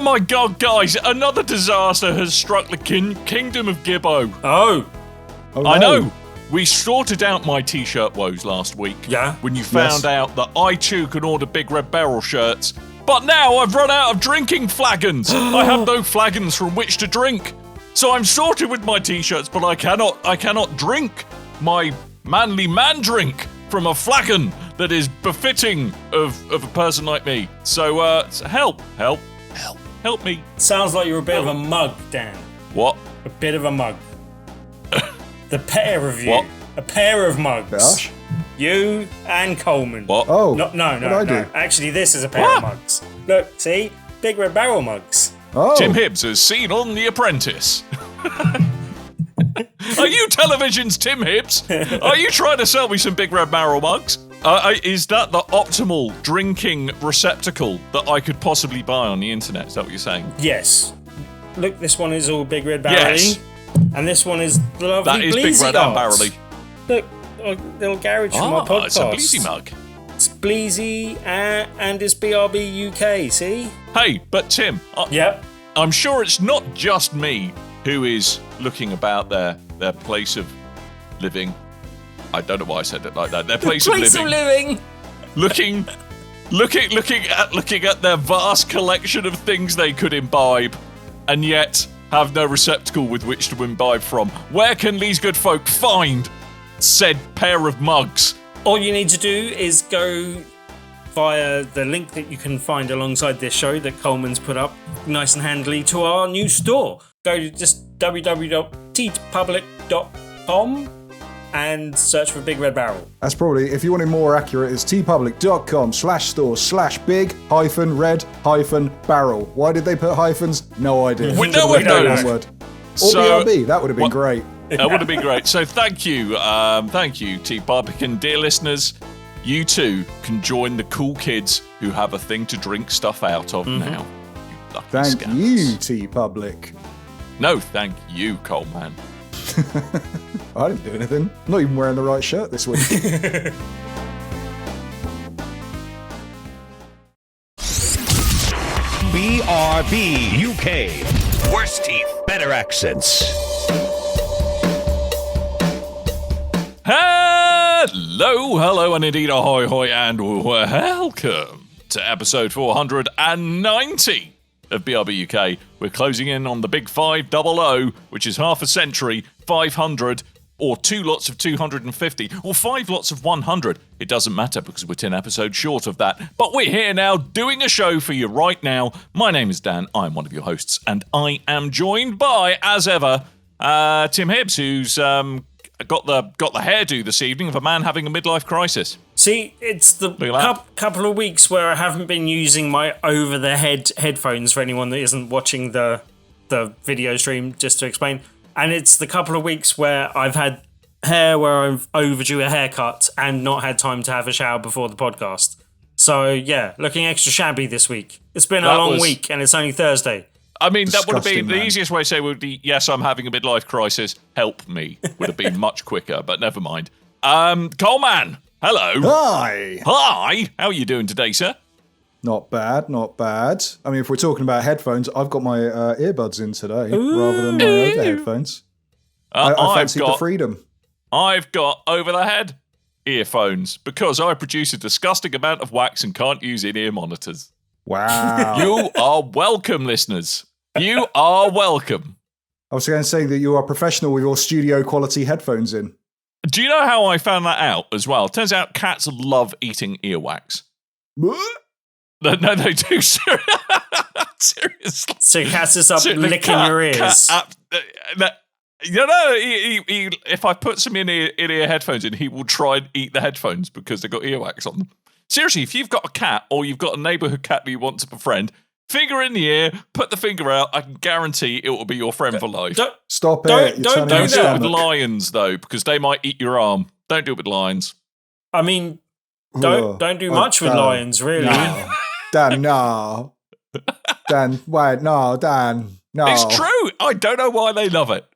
my God, guys! Another disaster has struck the kingdom of Gibbo. Oh, I know. We sorted out my t-shirt woes last week. Yeah. When you found out that I too can order BigRedBarel shirts, but now I've run out of drinking flagons. I have no flagons from which to drink. So I'm sorted with my t-shirts, but I cannot drink my manly man drink from a flagon that is befitting of a person like me. So help me. Sounds like you're a bit of a mug, Dan. What? A bit of a mug. The pair of you. What? A pair of mugs. Gosh. You and Coleman. What? Oh. No. What'd I do? Actually, this is a pair of mugs. Look, see? BigRedBarel mugs. Oh. Tim Hibbs is seen on The Apprentice. Are you television's Tim Hibbs? Are you trying to sell me some BigRedBarel mugs? Is that the optimal drinking receptacle that I could possibly buy on the internet? Is that what you're saying? Yes. Look, this one is all BigRedBarel. Yes. And this one is the lovely That is Bleezy Big Red and art. Barrely. Look, a little garage for my podcast. It's a Bleezy mug. It's Bleezy and it's BRB UK, see? Hey, but Tim, Yep. I'm sure it's not just me who is looking about their place of living. I don't know why I said it like that. Their place of living. Looking at their vast collection of things they could imbibe, and yet have no receptacle with which to imbibe from. Where can these good folk find said pair of mugs? All you need to do is go via the link that you can find alongside this show that Coleman's put up nice and handily to our new store. Go to just www.tpublic.com and search for BigRedBarel. That's probably, if you want it more accurate, it's tpublic.com/store/big-red-barrel. Why did they put hyphens? No idea. We Should've left don't it know. one word. Or So- BRB, that would have been great. That would have been great. So thank you, T-Public, and dear listeners, you too can join the cool kids who have a thing to drink stuff out of now. You lucky Thank scamps. you, T-Public. No, thank you, Coleman. I didn't do anything. I'm not even wearing the right shirt this week. BRB UK. Worse teeth, better accents. Hello, and indeed ahoy, and welcome to episode 490 of BRB UK. We're closing in on the big 500, which is half a century, 500, or 2 lots of 250, or 5 lots of 100. It doesn't matter because we're 10 episodes short of that. But we're here now doing a show for you right now. My name is Dan, I'm one of your hosts, and I am joined by, as ever, Tim Hibbs, who's got the hairdo this evening of a man having a midlife crisis. See, it's the couple of weeks where I haven't been using my over-the-head headphones for anyone that isn't watching the video stream, just to explain. And it's the couple of weeks where I've had hair where I've overdue a haircut and not had time to have a shower before the podcast. So, yeah, looking extra shabby this week. It's been a long week and it's only Thursday. I mean, that would have been Disgusting, the easiest way to say would be, yes, I'm having a midlife crisis, help me. Would have been much quicker, but never mind. Coleman, hello. Hi! Hi, how are you doing today, sir? Not bad, not bad. I mean, if we're talking about headphones, I've got my earbuds in today rather than my other headphones. I fancy the freedom. I've got over-the-head earphones because I produce a disgusting amount of wax and can't use in-ear monitors. Wow. You are welcome, listeners. You are welcome. I was going to say that you are professional with your studio quality headphones in. Do you know how I found that out as well? Turns out cats love eating earwax. No, they do. Seriously. So Cass is up licking your ears. If I put some in-ear headphones in, he will try and eat the headphones because they've got earwax on them. Seriously, if you've got a cat or you've got a neighbourhood cat that you want to befriend, finger in the ear, put the finger out, I can guarantee it will be your friend for life. Stop it. Don't Don't do it with lions, though, because they might eat your arm. Don't do it with lions. I mean, don't do much with lions, really. No. Dan, no. Dan, wait, no, Dan, no. It's true. I don't know why they love it.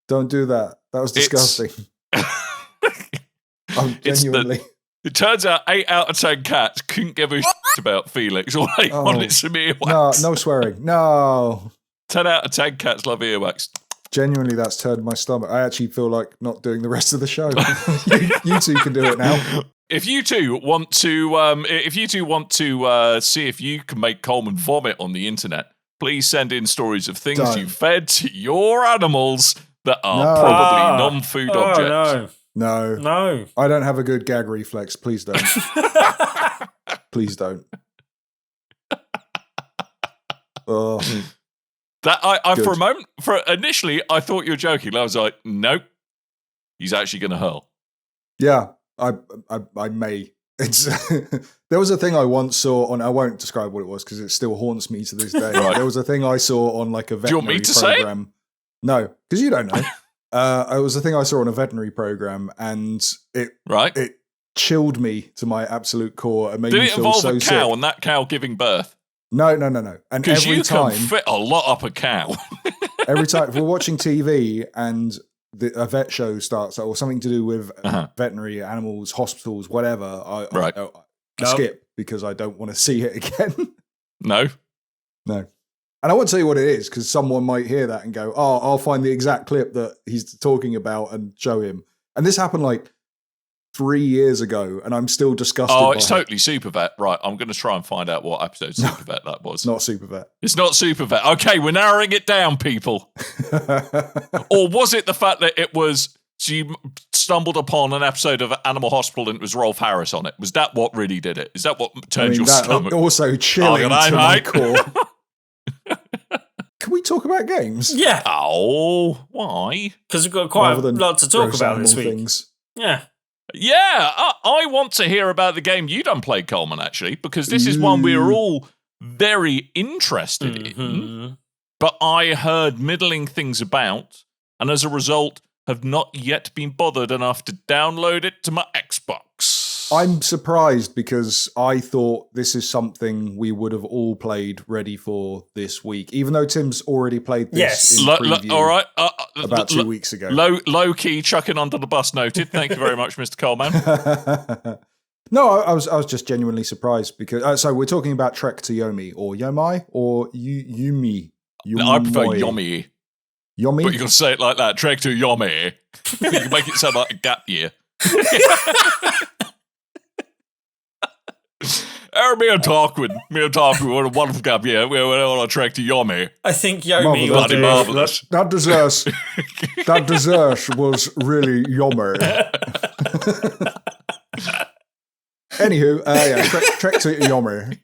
Don't do that. That was disgusting. Genuinely. It turns out 8 out of 10 cats couldn't give a fact about Felix, all they want is some earwax. No swearing. No. 10 out of 10 cats love earwax. Genuinely, that's turned my stomach. I actually feel like not doing the rest of the show. you two can do it now. If you two want to, see if you can make Coleman vomit on the internet, please send in stories of things you fed to your animals that are probably non-food objects. No. I don't have a good gag reflex. Please don't. Please don't. Oh. That I for a moment, initially, I thought you were joking. I was like, nope, he's actually going to hurl. Yeah, I may. It's there was a thing I once saw on. I won't describe what it was because it still haunts me to this day. Right. There was a thing I saw on like a veterinary Do you want me to program. Say it? No, because you don't know. It was a thing I saw on a veterinary program, and it chilled me to my absolute core and made me feel so sick. Did it involve a cow and that cow giving birth? No. And because every time can fit a lot up a cow. Every time if we're watching TV and a vet show starts or something to do with veterinary animals, hospitals, whatever, I skip because I don't want to see it again. No. And I won't tell you what it is because someone might hear that and go, "Oh, I'll find the exact clip that he's talking about and show him." And this happened like 3 years ago, and I'm still disgusted. Oh, it's totally Supervet. Right, I'm going to try and find out what episode Supervet that was. Not Supervet. It's not Supervet. Okay, we're narrowing it down, people. Or was it the fact that it was, so you stumbled upon an episode of Animal Hospital and it was Rolf Harris on it? Was that what really did it? Is that what turned your stomach? Also chilling to my core. Can we talk about games? Yeah. Oh, why? Because we've got quite a lot to talk about this week. Things. Yeah. Yeah, I want to hear about the game you done played, Coleman, actually, because this is one we're all very interested in, but I heard middling things about, and as a result, have not yet been bothered enough to download it to my Xbox. I'm surprised because I thought this is something we would have all played ready for this week, even though Tim's already played this in preview all right. about 2 weeks ago. Low key chucking under the bus noted. Thank you very much, Mr. Coleman. No, I was just genuinely surprised because so we're talking about Trek to Yomi or Yomai or Yumi. No, I prefer Yomi. Yomi? But you got to say it like that. Trek to Yomi. You can make it sound like a gap year. Me and Tarquin, what a wonderful gap year. We were on a trek to Yomi. I think Yomi bloody marvellous. That dessert was really Yomi. Anywho, trek to Yomi.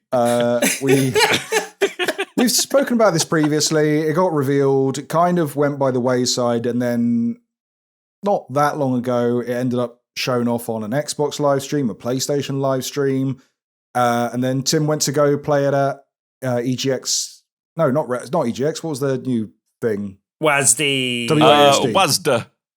We've spoken about this previously. It got revealed. It kind of went by the wayside, and then not that long ago, it ended up shown off on an Xbox live stream, a PlayStation live stream. And then Tim went to go play it at EGX. No, not EGX. What was the new thing? WASD.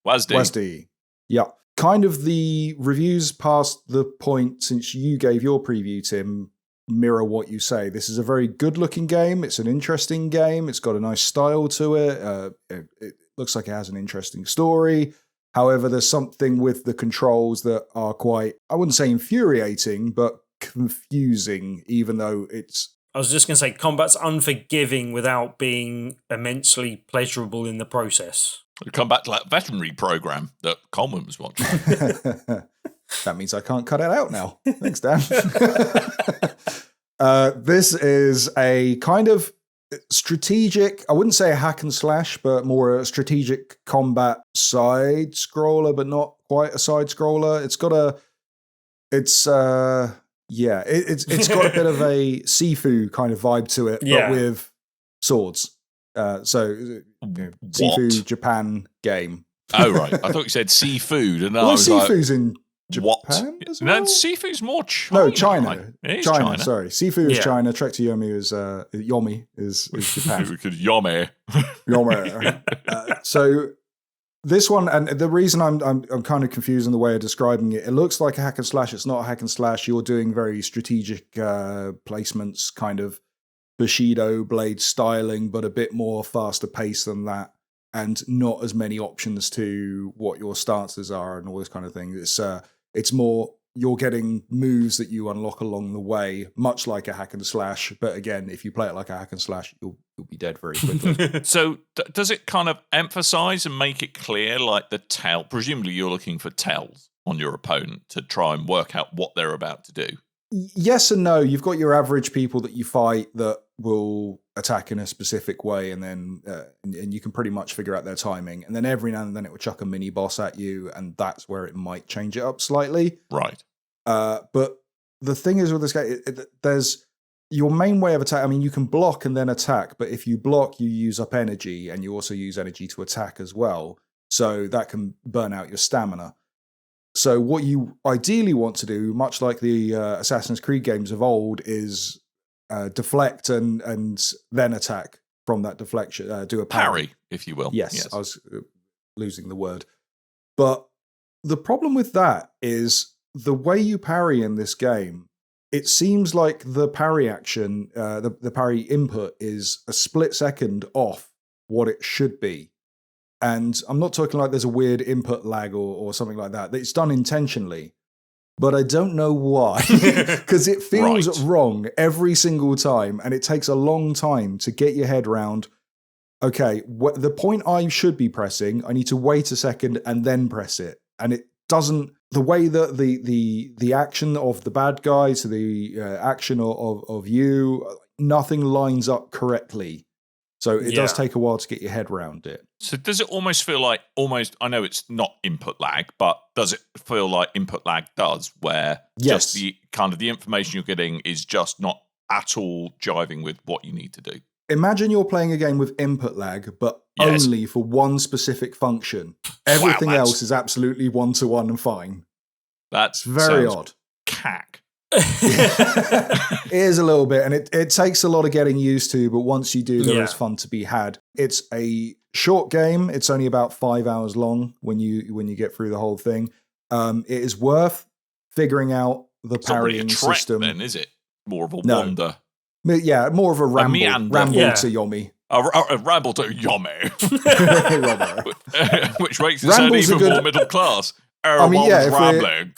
WASD. Yeah. Kind of the reviews past the point since you gave your preview, Tim, mirror what you say. This is a very good-looking game. It's an interesting game. It's got a nice style to it. It looks like it has an interesting story. However, there's something with the controls that are quite, I wouldn't say infuriating, but confusing, even though it's... I was just going to say, combat's unforgiving without being immensely pleasurable in the process. We'll come back to that veterinary program that Coleman was watching. That means I can't cut it out now. Thanks, Dan. This is a kind of strategic, I wouldn't say a hack and slash, but more a strategic combat side scroller, but not quite a side scroller. It's got a bit of a Sifu kind of vibe to it, but with swords. Sifu Japan game. Oh, right. I thought you said seafood. And well, I was Sifu's like, in Japan what? as well? No, Sifu's more China. No, China. It is China, sorry. Sifu is Yeah. China. Trek to Yomi is Yomi is Japan. Yomi. Yomi. So this one, and the reason I'm kind of confused in the way of describing it, it looks like a hack and slash. It's not a hack and slash. You're doing very strategic placements, kind of Bushido blade styling, but a bit more faster pace than that, and not as many options to what your stances are and all this kind of thing. It's more you're getting moves that you unlock along the way, much like a hack and slash. But again, if you play it like a hack and slash, you'll be dead very quickly. So does it kind of emphasize and make it clear, like the tell? Presumably you're looking for tells on your opponent to try and work out what they're about to do. Yes and no. You've got your average people that you fight that will attack in a specific way, and then and you can pretty much figure out their timing. And then every now and then it will chuck a mini boss at you, and that's where it might change it up slightly. Right. But the thing is with this game, there's your main way of attack. I mean, you can block and then attack, but if you block, you use up energy, and you also use energy to attack as well. So that can burn out your stamina. So what you ideally want to do, much like the Assassin's Creed games of old, is deflect and then attack from that deflection. Do a parry, if you will. Yes. I was losing the word. But the problem with that is the way you parry in this game, it seems like the parry action, the parry input is a split second off what it should be. And I'm not talking like there's a weird input lag or something like that. It's done intentionally, but I don't know why. Because it feels wrong every single time, and it takes a long time to get your head round, okay, the point I should be pressing, I need to wait a second and then press it. And it doesn't, the way that the action of the bad guy to the action of you, nothing lines up correctly. So it does take a while to get your head around it. So does it almost feel like, I know it's not input lag, but does it feel like input lag does, where just the kind of the information you're getting is just not at all jiving with what you need to do? Imagine you're playing a game with input lag, but only for one specific function. Everything else is absolutely one-to-one and fine. That's very odd. Cack. It is a little bit, and it takes a lot of getting used to, but once you do, there is fun to be had. It's a short game. It's only about 5 hours long when you get through the whole thing. It is worth figuring out the parrying system. Then is it more of a wander? Yeah, more of a ramble to Yomi. A ramble to Yomi. Which makes it sound even more middle class. Rambling.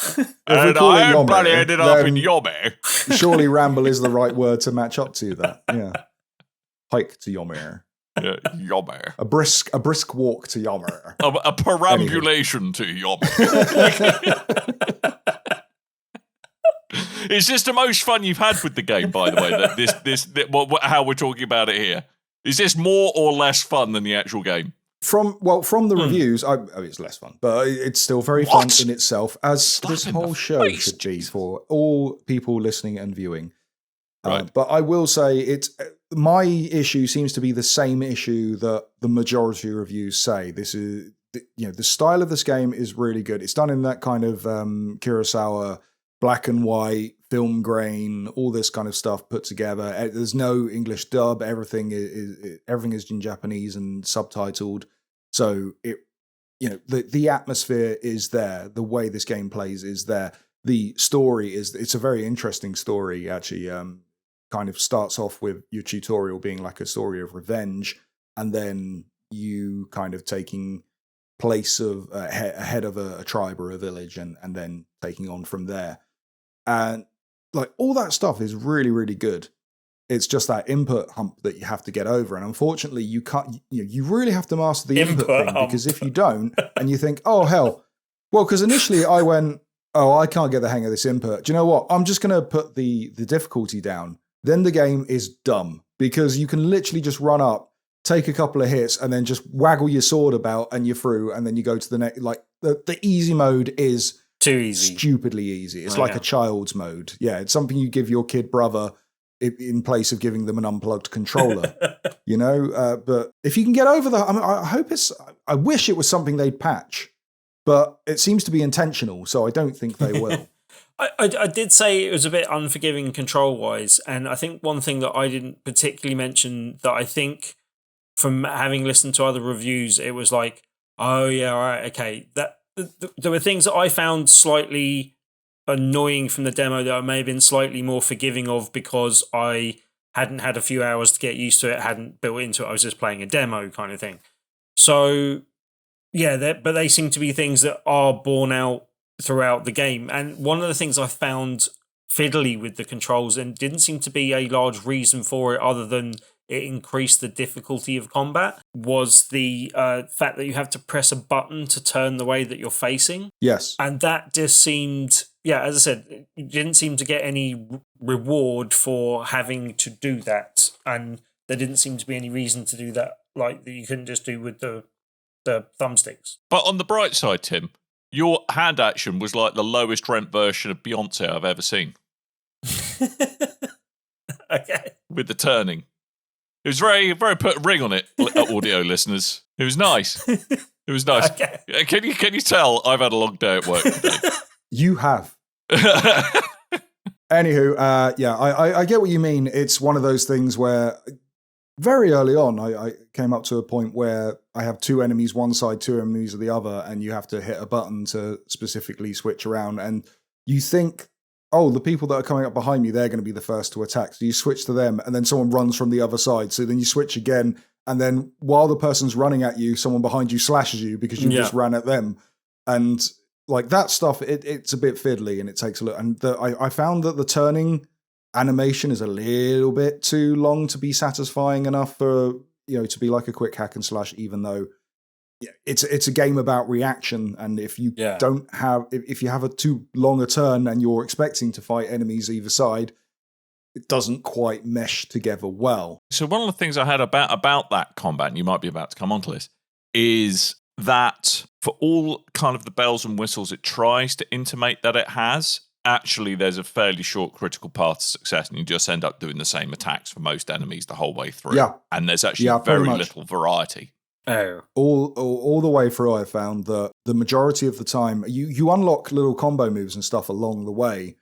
And I bloody ended up in Yomi. Surely ramble is the right word to match up to that. Yeah. Hike to Yomi. Yeah, Yomi. A brisk walk to Yomi. A perambulation to Yomi. Is this the most fun you've had with the game, by the way? That how we're talking about it here. Is this more or less fun than the actual game? From the reviews, it's less fun, but it's still very fun in itself, as this whole show should be for all people listening and viewing. Right. But I will say my issue seems to be the same issue that the majority of reviews say. This is, the style of this game is really good. It's done in that kind of Kurosawa, black and white, film grain, all this kind of stuff put together. There's no English dub. Everything is in Japanese and subtitled. So the atmosphere is there. The way this game plays is there. The story it's a very interesting story, actually. Kind of starts off with your tutorial being like a story of revenge, and then you kind of taking place of ahead of a tribe or a village, and then taking on from there. And like all that stuff is really, really good. It's just that input hump that you have to get over. And unfortunately, you can't, you really have to master the input thing, because if you don't, and you think, oh, hell, well, because initially I went, oh, I can't get the hang of this input. Do you know what? I'm just going to put the difficulty down. Then the game is dumb, because you can literally just run up, take a couple of hits, and then just waggle your sword about and you're through. And then you go to the next, like the easy mode is too easy. Stupidly easy. It's like a child's mode. Yeah, it's something you give your kid brother in place of giving them an unplugged controller. But if you can get over that, I wish it was something they'd patch, but it seems to be intentional, so I don't think they will. I did say it was a bit unforgiving control-wise, and I think one thing that I didn't particularly mention that I think from having listened to other reviews, it was like, oh yeah, all right, okay, that there were things that I found slightly annoying from the demo that I may have been slightly more forgiving of because I hadn't had a few hours to get used to it, hadn't built into it. I was just playing a demo kind of thing. So, yeah, but they seem to be things that are borne out throughout the game. And one of the things I found fiddly with the controls, and didn't seem to be a large reason for it other than it increased the difficulty of combat, was the fact that you have to press a button to turn the way that you're facing. Yes. And that just seemed, as I said, you didn't seem to get any reward for having to do that. And there didn't seem to be any reason to do that, like that you couldn't just do with the thumbsticks. But on the bright side, Tim, your hand action was like the lowest rent version of Beyonce I've ever seen. Okay. With the turning. It was very, very put a ring on it, audio listeners. It was nice. It was nice. Okay. Can you tell I've had a long day at work today? You have. Anywho, I get what you mean. It's one of those things where very early on, I came up to a point where I have two enemies one side, two enemies the other, and you have to hit a button to specifically switch around. And you think, oh, the people that are coming up behind me, they're going to be the first to attack. So you switch to them, and then someone runs from the other side. So then you switch again, and then while the person's running at you, someone behind you slashes you because you just ran at them. And like that stuff, it's a bit fiddly, and it takes a look. And I found that the turning animation is a little bit too long to be satisfying enough for, to be like a quick hack and slash, even though it's a game about reaction. And if you if you have a too long a turn and you're expecting to fight enemies either side, it doesn't quite mesh together well. So one of the things I had about that combat, and you might be about to come onto this, is that for all kind of the bells and whistles it tries to intimate that it has, actually there's a fairly short critical path to success, and you just end up doing the same attacks for most enemies the whole way through. Yeah. And there's actually very little variety. Oh. All the way through, I found that the majority of the time, you unlock little combo moves and stuff along the way,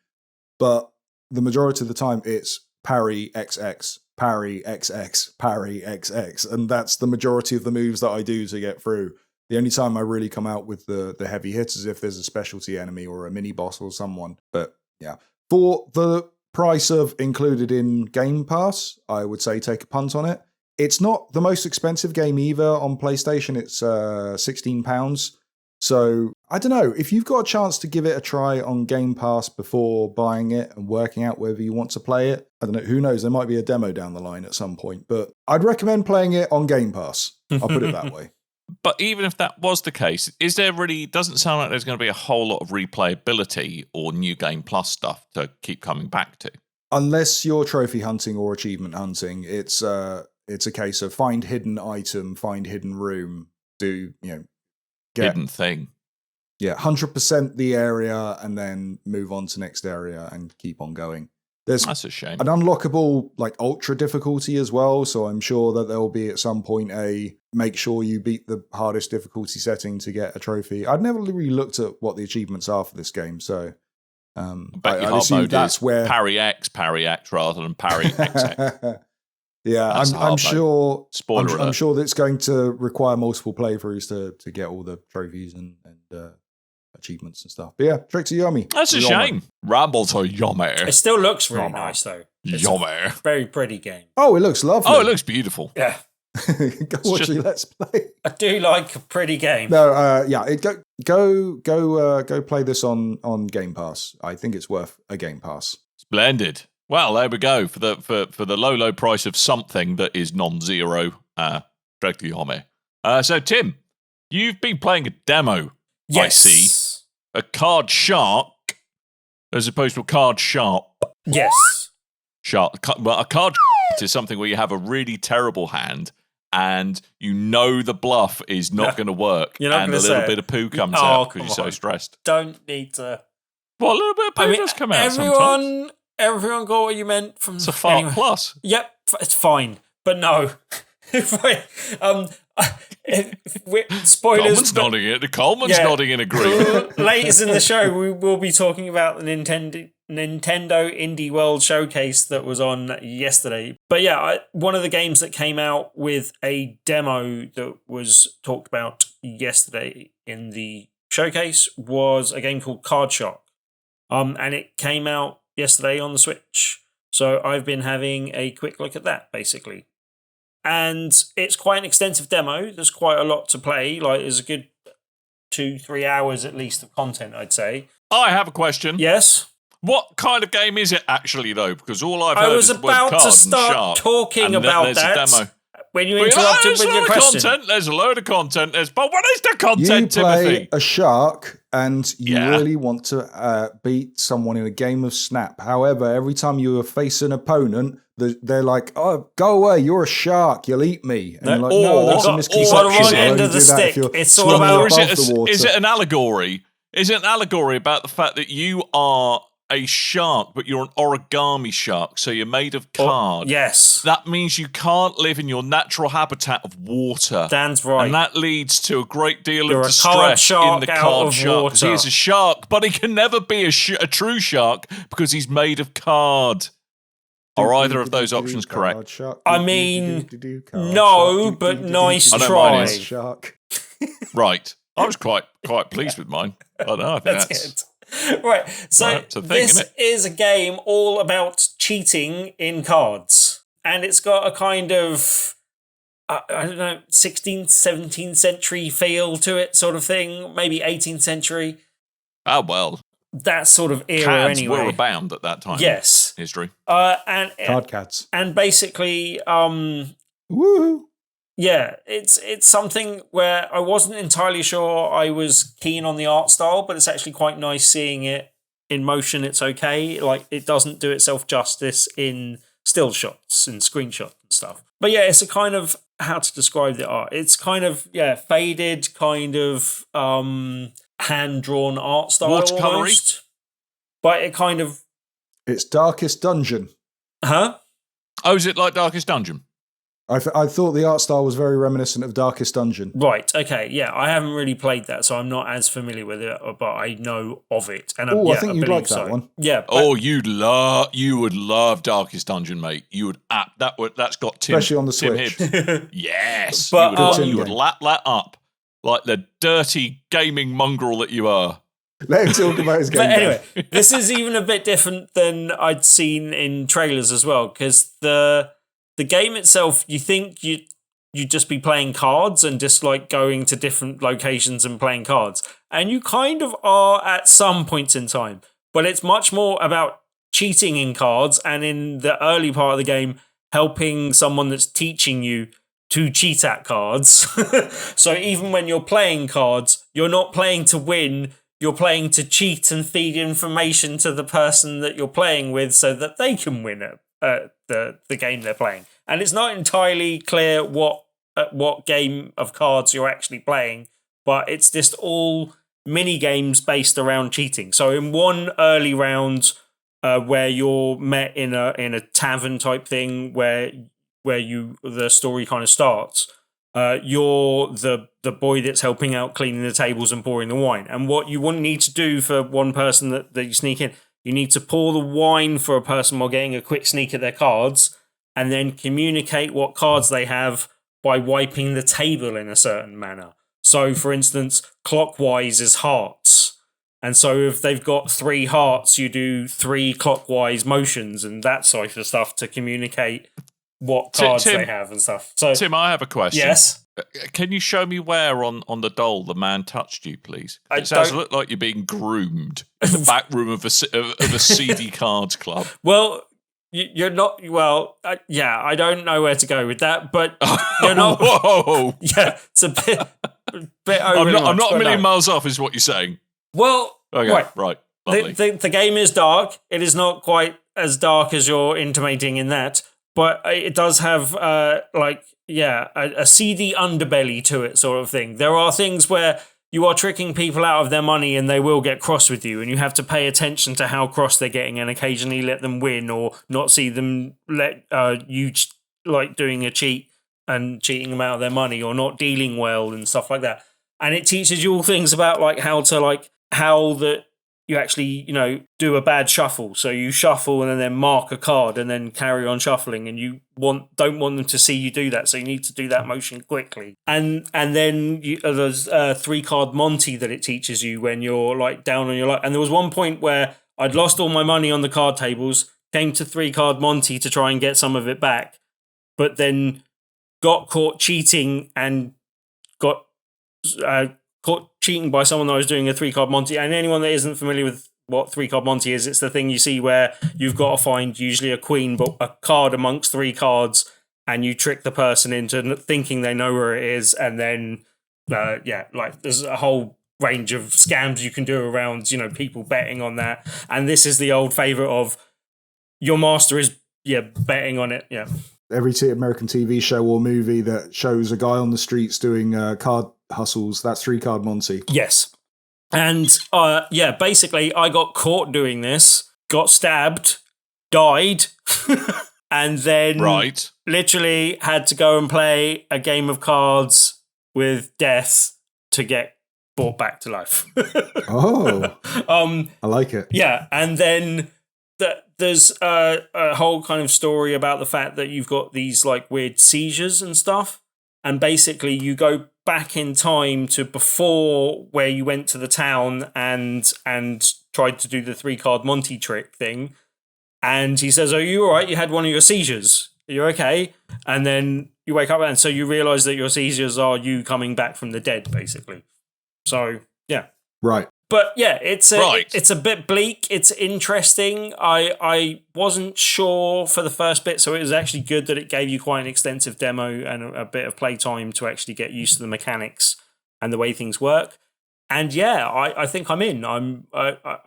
but the majority of the time it's parry XX, parry XX, parry XX, and that's the majority of the moves that I do to get through. The only time I really come out with the heavy hits is if there's a specialty enemy or a mini boss or someone. But yeah, for the price of included in Game Pass, I would say take a punt on it. It's not the most expensive game either on PlayStation. It's £16. So I don't know, if you've got a chance to give it a try on Game Pass before buying it and working out whether you want to play it, I don't know, who knows, there might be a demo down the line at some point, but I'd recommend playing it on Game Pass. I'll put it that way. But even if that was the case, is there really, doesn't sound like there's going to be a whole lot of replayability or New Game Plus stuff to keep coming back to. Unless you're trophy hunting or achievement hunting, it's a case of find hidden item, find hidden room, get hidden thing. Yeah, 100% the area and then move on to next area and keep on going. That's a shame. An unlockable, like, ultra difficulty as well, so I'm sure that there will be at some point a make sure you beat the hardest difficulty setting to get a trophy. I'd never really looked at what the achievements are for this game, so I assume that's where parry X rather than parry XX. Yeah, I'm sure. Spoiler alert. I'm sure that it's going to require multiple playthroughs to get all the trophies and achievements and stuff. But yeah, trick to Yomi. That's a shame. Rambles are Yomi. It still looks really nice though. It's Yomi. a very pretty game. Oh, it looks lovely. Oh, it looks beautiful. Yeah. Go watch the Let's Play. I do like a pretty game. No, go play this on Game Pass. I think it's worth a Game Pass. Splendid. Well, there we go for the low price of something that is non-zero. Drag to Yomi. So Tim, you've been playing a demo. Yes. I see. A card shark as opposed to a card sharp. Yes. Sharp. Well, a card is something where you have a really terrible hand and you know the bluff is not going to work, You're not and a little bit of poo comes out because you're so stressed. Don't need to. Well, a little bit of poo does come out sometimes. Everyone got what you meant from. It's a fart plus. Yep, it's fine, but no. Spoilers. Coleman's nodding it. Coleman's nodding in agreement. Later in the show, we will be talking about the Nintendo Indie World Showcase that was on yesterday. But yeah, one of the games that came out with a demo that was talked about yesterday in the showcase was a game called Card Shark. And it came out yesterday on the Switch. So I've been having a quick look at that, basically. And it's quite an extensive demo. There's quite a lot to play. Like, there's a good 2-3 hours at least of content, I'd say. I have a question. Yes? What kind of game is it actually, though? Because all I've heard I was is the word about card to and start shark, talking and about there's that a demo. when you interrupted with your question. There's a load of content. But what is the You content, play Timothy? a shark and you Yeah. really want to beat someone in a game of Snap. However, every time you face an opponent, they're like, "Oh, go away! You're a shark. You'll eat me." And you're like, "No, that's a or- misconception. or the wrong You'll end only of the do that if stick. you're It's all swimming about- Or above the water." is it an allegory? Is it an allegory about the fact that you are a shark, but you're an origami shark, so you're made of card? Yes. That means you can't live in your natural habitat of water. Dan's right. And that leads to a great deal You're of a card distress shark in the out card of shark. 'Cause water. he is a shark, but he can never be a true shark because he's made of card. Are either of those options correct? I mean, no, but nice I know mine try. is. Shark. Right. I was quite pleased with mine. I don't know. I think That's good. Right, so It's a thing, this isn't it? is a game all about cheating in cards. And it's got a kind of, I don't know, 16th, 17th century feel to it, sort of thing. Maybe 18th century. Ah, well. That sort of era Cards anyway. were abound at that time. Yes. In history. Card cats. And basically, Woo! yeah, it's something where I wasn't entirely sure I was keen on the art style, but it's actually quite nice seeing it in motion. It's okay. Like, it doesn't do itself justice in still shots and screenshots and stuff. But yeah, it's a kind of, how to describe the art. It's kind of, faded, kind of hand-drawn art style Watercolory? almost. But it kind of... It's Darkest Dungeon. Huh? Oh, is it like Darkest Dungeon? I thought the art style was very reminiscent of Darkest Dungeon. Right, okay, yeah. I haven't really played that, so I'm not as familiar with it, but I know of it. And Oh, I think you'd believe like that one. Yeah. Oh, you would love Darkest Dungeon, mate. You would that's got Tim, Especially on the Tim Switch. Hibbs. Yes, But, you would game. lap that up like the dirty gaming mongrel that you are. Let him talk about his game. But Dan. anyway, this is even a bit different than I'd seen in trailers as well, because the game itself, you think you'd just be playing cards and just like going to different locations and playing cards. And you kind of are at some points in time, but it's much more about cheating in cards and in the early part of the game, helping someone that's teaching you to cheat at cards. So even when you're playing cards, you're not playing to win, you're playing to cheat and feed information to the person that you're playing with so that they can win the game they're playing. And it's not entirely clear what game of cards you're actually playing, but it's just all mini games based around cheating. So in one early round where you're met in a tavern type thing where the story kind of starts, you're the boy that's helping out cleaning the tables and pouring the wine. And what you wouldn't need to do for one person that you sneak in, you need to pour the wine for a person while getting a quick sneak at their cards, and then communicate what cards they have by wiping the table in a certain manner. So, for instance, clockwise is hearts. And so if they've got 3 hearts, you do 3 clockwise motions and that sort of stuff to communicate what cards they have and stuff. So, Tim, I have a question. yes. Can you show me where on the doll the man touched you, please? It sounds to look like you're being groomed in the back room of a seedy cards club. Well, you're not. Well, I don't know where to go with that, but you're not. Whoa! Yeah, it's a bit I'm not a million miles off, is what you're saying. Well, Okay, right. Lovely. The game is dark. It is not quite as dark as you're intimating in that, but it does have a seedy underbelly to it, sort of thing. There are things where you are tricking people out of their money and they will get cross with you, and you have to pay attention to how cross they're getting and occasionally let them win or not see them let you like doing a cheat and cheating them out of their money or not dealing well and stuff like that. And it teaches you all things about how that you actually, do a bad shuffle. So you shuffle and then mark a card and then carry on shuffling, and you don't want them to see you do that. So you need to do that motion quickly. And then there's 3-card Monty that it teaches you when you're like down on your luck. And there was one point where I'd lost all my money on the card tables, came to 3-card Monty to try and get some of it back, but then got caught cheating and got caught cheating by someone that was doing a 3-card Monty. And anyone that isn't familiar with what 3-card Monty is, it's the thing you see where you've got to find usually a queen, but a card amongst 3 cards, and you trick the person into thinking they know where it is, and then there's a whole range of scams you can do around, people betting on that. And this is the old favourite of your master is betting on it. Yeah. Every American TV show or movie that shows a guy on the streets doing card hustles, that's 3-card Monty. Yes. And basically I got caught doing this, got stabbed, died, and then literally had to go and play a game of cards with death to get brought back to life. Oh, I like it. Yeah, and then there's a whole kind of story about the fact that you've got these like weird seizures and stuff, and basically you go back in time to before where you went to the town and tried to do the 3-card Monty trick thing, and he says, "Are you all right? You had one of your seizures. Are you okay?" And then you wake up and so you realise that your seizures are you coming back from the dead, basically. So, yeah. Right. But yeah, it's a bit bleak. It's interesting. I wasn't sure for the first bit, so it was actually good that it gave you quite an extensive demo and a bit of playtime to actually get used to the mechanics and the way things work. And yeah, I think I'm in.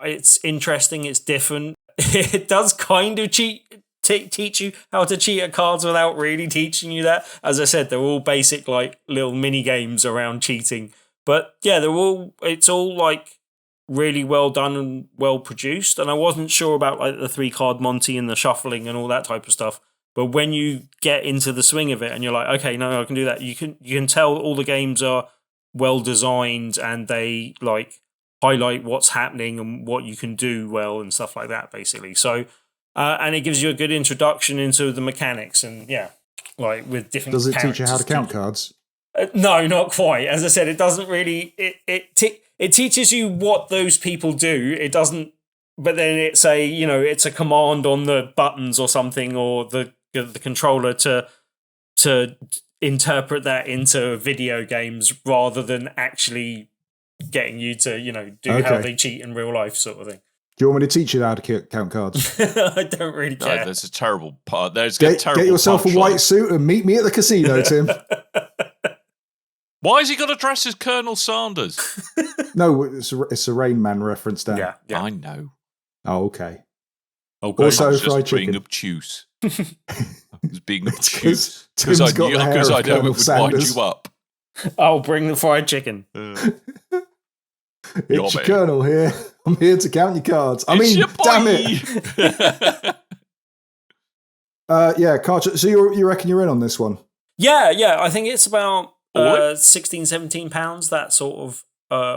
It's interesting. It's different. It does kind of teach you how to cheat at cards without really teaching you that. As I said, they're all basic like little mini games around cheating. But yeah, it's all like really well done and well produced. And I wasn't sure about like the 3-card Monty and the shuffling and all that type of stuff. But when you get into the swing of it and you're like, okay, no, I can do that. You can tell all the games are well designed and they like highlight what's happening and what you can do well and stuff like that, basically. So, and it gives you a good introduction into the mechanics and like with different. Does it teach you how to count cards? No, not quite. As I said, it doesn't really. It teaches you what those people do. It doesn't. But then it's a command on the buttons or something, or the controller to interpret that into video games rather than actually getting you to do how they cheat in real life, sort of thing. Do you want me to teach you how to count cards? I don't really care. No, there's a terrible part. Get yourself a white suit and meet me at the casino, Tim. Why has he got to dress as Colonel Sanders? No, it's a Rain Man reference there. Yeah. I know. Oh, okay. Also, fried chicken. Being obtuse. I was being obtuse because I know it would wind you up. I'll bring the fried chicken. It's your Colonel here. I'm here to count your cards. Damn it. Card. So you reckon you're in on this one? Yeah. I think it's about £16-17, that sort of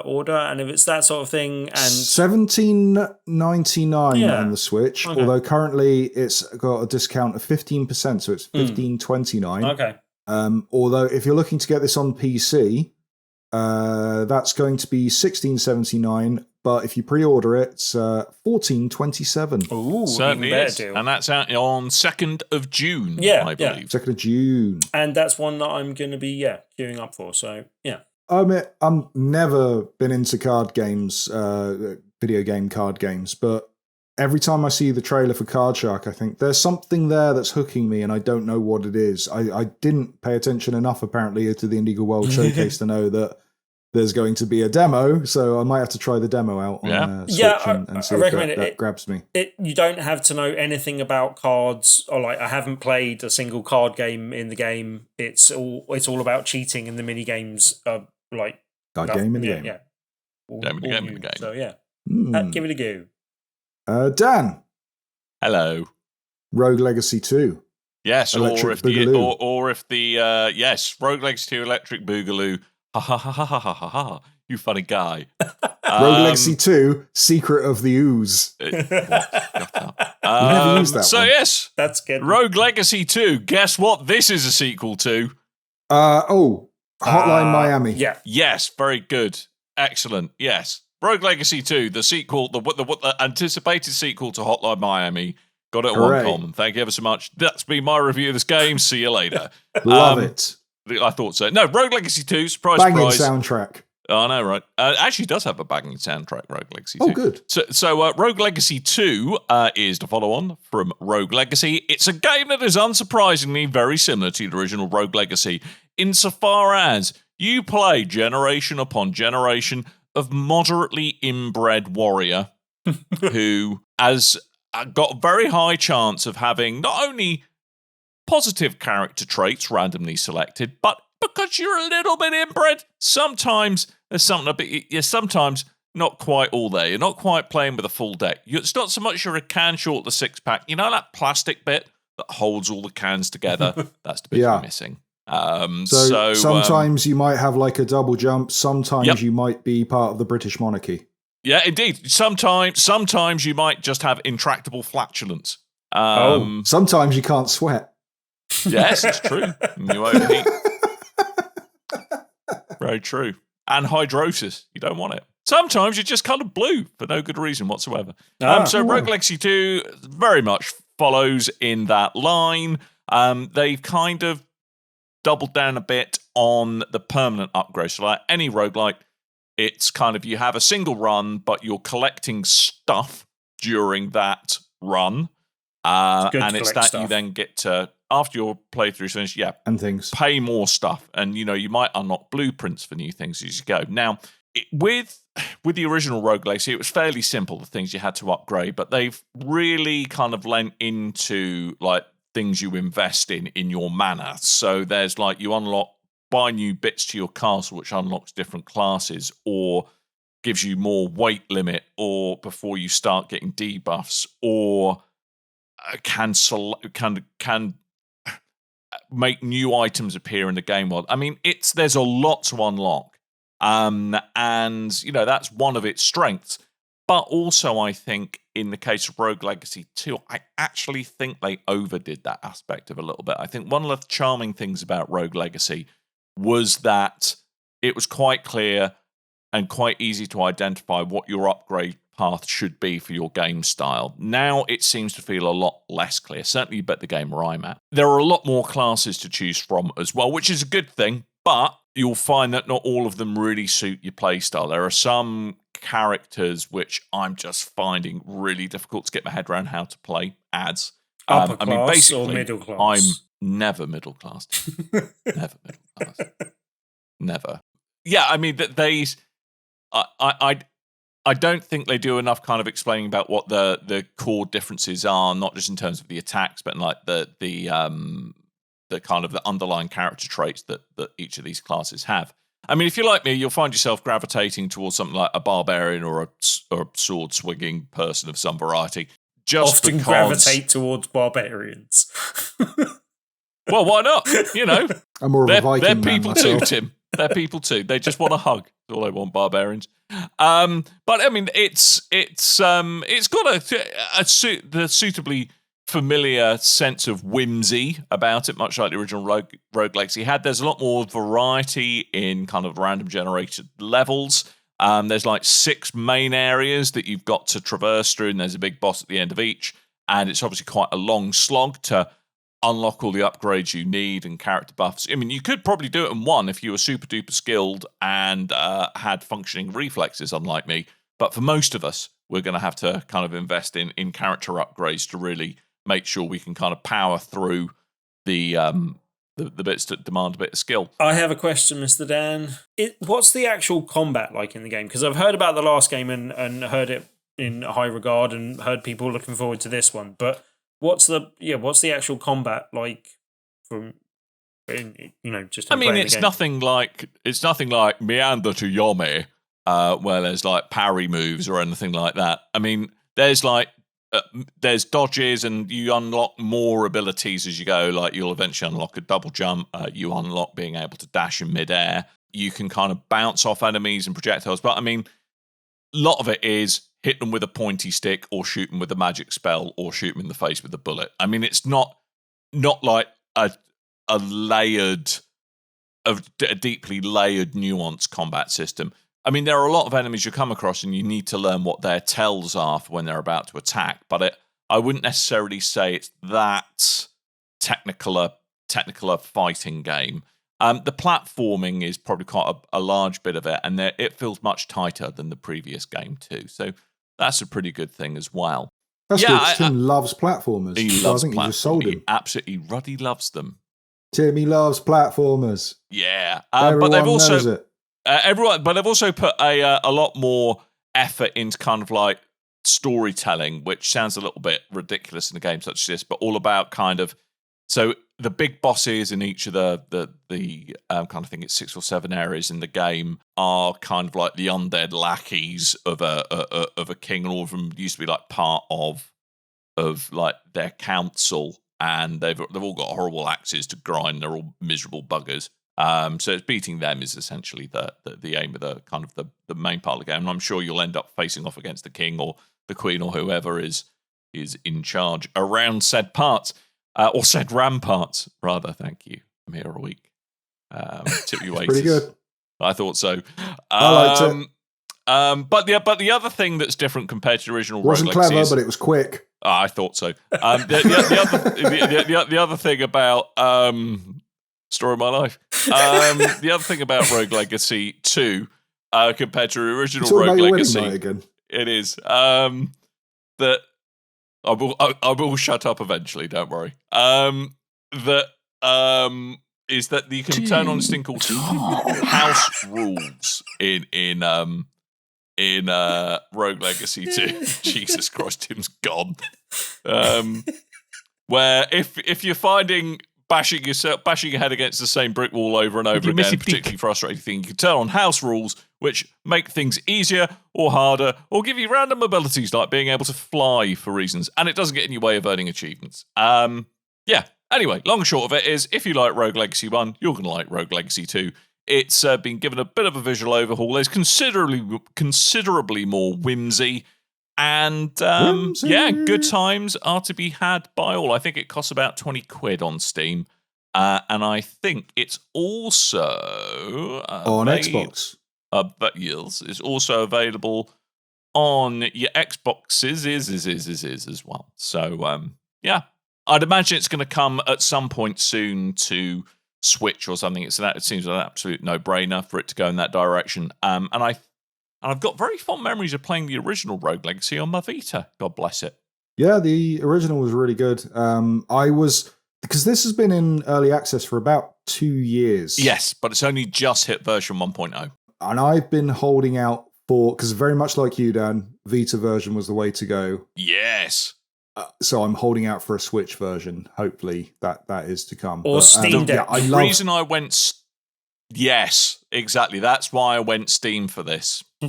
order, and if it's that sort of thing, and $17.99 on the Switch. Okay. Although currently it's got a discount of 15%, so it's $15.29. Okay. Although if you're looking to get this on PC, that's going to be $16.79. But if you pre-order it, it's $14.27. Ooh, certainly is. Deal. And that's out on 2nd of June, I believe. 2nd of June. And that's one that I'm going to be, queuing up for. So, yeah. I'm never been into card games, video game card games, but every time I see the trailer for Card Shark, I think there's something there that's hooking me, and I don't know what it is. I didn't pay attention enough, apparently, to the Indigo World Showcase to know that there's going to be a demo, so I might have to try the demo out on Switch and see if that grabs me. You don't have to know anything about cards, or like I haven't played a single card game in the game. It's all about cheating in the mini games. Game in the game. Yeah. Game in the game. So yeah, give it a go. Dan. Hello. Rogue Legacy 2. Yes, Rogue Legacy 2 Electric Boogaloo. Ha ha ha ha ha ha ha! You funny guy. Rogue Legacy 2, Secret of the Ooze. Never used that so one. Yes, that's good. Rogue Legacy 2. Guess what? This is a sequel to. Hotline Miami. Yeah. Yes, very good, excellent. Yes, Rogue Legacy 2, the sequel, the anticipated sequel to Hotline Miami. Got it on Coleman. Thank you ever so much. That's been my review of this game. See you later. Love it. I thought so. No, Rogue Legacy 2, surprise, Banging surprise. soundtrack. Oh, I know, right? Actually, does have a banging soundtrack, Rogue Legacy 2. Oh, good. So Rogue Legacy 2 is the follow-on from Rogue Legacy. It's a game that is unsurprisingly very similar to the original Rogue Legacy, insofar as you play generation upon generation of moderately inbred warrior who has got a very high chance of having not only positive character traits randomly selected, but because you're a little bit inbred, sometimes there's something a bit. You're sometimes not quite all there. You're not quite playing with a full deck. It's not so much you're a can short the 6-pack. You know that plastic bit that holds all the cans together? That's the bit you're missing. So sometimes you might have like a double jump. Sometimes you might be part of the British monarchy. Yeah, indeed. Sometimes you might just have intractable flatulence. Sometimes you can't sweat. Yes, it's true. You overheat. Very true. And hydrosis. You don't want it. Sometimes you're just kind of blue for no good reason whatsoever. So Rogue Legacy 2 very much follows in that line. They've kind of doubled down a bit on the permanent upgrades. So like any roguelike, it's kind of you have a single run, but you're collecting stuff during that run. And it's that stuff you then get to, after your playthrough's finished, and things, pay more stuff. And, you might unlock blueprints for new things as you go. Now, with the original Rogue Legacy, it was fairly simple, the things you had to upgrade, but they've really kind of lent into, like, things you invest in your mana. So there's, like, you buy new bits to your castle, which unlocks different classes, or gives you more weight limit, or before you start getting debuffs, or can make new items appear in the game world. I mean, there's a lot to unlock, and that's one of its strengths. But also, I think in the case of Rogue Legacy 2, I actually think they overdid that aspect of a little bit. I think one of the charming things about Rogue Legacy was that it was quite clear and quite easy to identify what your upgrade path should be for your game style. Now it seems to feel a lot less clear, certainly about the game where I'm at. There are a lot more classes to choose from as well, which is a good thing, but you'll find that not all of them really suit your playstyle. There are some characters which I'm just finding really difficult to get my head around how to play as. Upper class or middle class? I'm never middle class. Never middle class. Never. Yeah, I mean, I don't think they do enough kind of explaining about what the core differences are, not just in terms of the attacks, but in like the kind of the underlying character traits that each of these classes have. I mean, if you're like me, you'll find yourself gravitating towards something like a barbarian or a sword-swinging person of some variety. Often gravitate towards barbarians. Well, why not? I'm more of a Viking they're man people myself. too, Tim. They're people too. They just want a hug. That's all they want, barbarians. But I mean, it's got the suitably familiar sense of whimsy about it, much like the original Rogue Legacy had. There's a lot more variety in kind of random generated levels. There's like 6 main areas that you've got to traverse through, and there's a big boss at the end of each. And it's obviously quite a long slog to unlock all the upgrades you need and character buffs. I mean, you could probably do it in one if you were super duper skilled and had functioning reflexes, unlike me. But for most of us, we're going to have to kind of invest in character upgrades to really make sure we can kind of power through the bits that demand a bit of skill. I have a question, Mr. Dan. What's the actual combat like in the game? Because I've heard about the last game and heard it in high regard and heard people looking forward to this one. But what's the actual combat like from just? I mean, it's nothing like Meander to Yomi, where there's like parry moves or anything like that. I mean, there's dodges and you unlock more abilities as you go. Like you'll eventually unlock a double jump. You unlock being able to dash in midair. You can kind of bounce off enemies and projectiles. But I mean, a lot of it is hit them with a pointy stick or shoot them with a magic spell or shoot them in the face with a bullet. I mean, it's not like a deeply layered, nuanced combat system. I mean, there are a lot of enemies you come across and you need to learn what their tells are for when they're about to attack, but I wouldn't necessarily say it's that technical a fighting game. The platforming is probably quite a large bit of it, and it feels much tighter than the previous game too. So that's a pretty good thing as well. That's good, 'cause Tim loves platformers. He So loves I think platformers. you just sold him. He absolutely ruddy loves them. Timmy loves platformers. Yeah, Everyone but they've also knows it. but they've also put a lot more effort into kind of like storytelling, which sounds a little bit ridiculous in a game such as this, but all about kind of so the big bosses in each of the kind of thing, it's 6 or 7 areas in the game are kind of like the undead lackeys of a king, and all of them used to be like part of like their council, and they've all got horrible axes to grind. They're all miserable buggers. So it's beating them is essentially the aim of the kind of the main part of the game. And I'm sure you'll end up facing off against the king or the queen or whoever is in charge around said parts. Or said ramparts, rather. Thank you. I'm here a week. Tip you Pretty good. I thought so. I liked it. But the other thing that's different compared to the original Wasn't Rogue clever, Legacy is, but it was quick. I thought so. The other thing about story of my life. The other thing about Rogue Legacy 2 compared to the original Rogue Legacy, again. it is that. I will shut up eventually. Don't worry. That is that you can turn on this thing called house rules in Rogue Legacy 2. Jesus Christ, Tim's gone. Where if you're finding bashing your head against the same brick wall over and over again, particularly frustrating thing, you can turn on house rules, which make things easier or harder, or give you random abilities like being able to fly for reasons, and it doesn't get in your way of earning achievements. Yeah. Anyway, long and short of it is, if you like Rogue Legacy 1, you're going to like Rogue Legacy 2. It's been given a bit of a visual overhaul. There's considerably more whimsy. And yeah, good times are to be had by all. I think it costs about 20 quid on Steam. And I think it's also on Xbox. But yes, it's also available on your Xboxes is as well. So yeah, I'd imagine it's going to come at some point soon to Switch or something. It seems an absolute no-brainer for it to go in that direction. And I've got very fond memories of playing the original Rogue Legacy on my Vita. God bless it. Yeah, the original was really good. Because this has been in early access for about 2 years. Yes, but it's only just hit version 1.0. And I've been holding out for, because very much like you, Dan, Vita version was the way to go. Yes. So I'm holding out for a Switch version. Hopefully that is to come. Or Steam Deck. Yeah, the reason I went... Yes, exactly. That's why I went Steam for this. I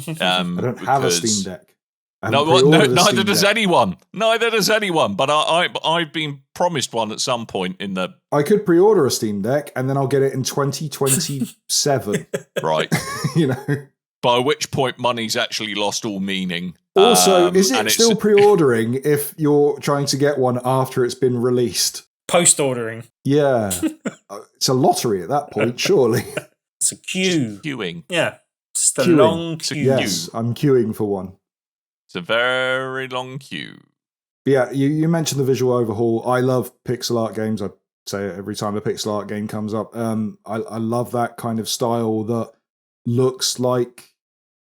don't have a Steam Deck. Neither does anyone. Neither does anyone. But I've been promised one at some point in the... I could pre-order a Steam Deck and then I'll get it in 2027. Right. You know. By which point money's actually lost all meaning. Also, is it still pre-ordering if you're trying to get one after it's been released? Post-ordering. Yeah. It's a lottery at that point, surely. It's a queue. Queuing. Yeah. It's the long queue. Yes, I'm queuing for one. It's a very long queue. But yeah, you mentioned the visual overhaul. I love pixel art games. I say it every time a pixel art game comes up. I love that kind of style that looks like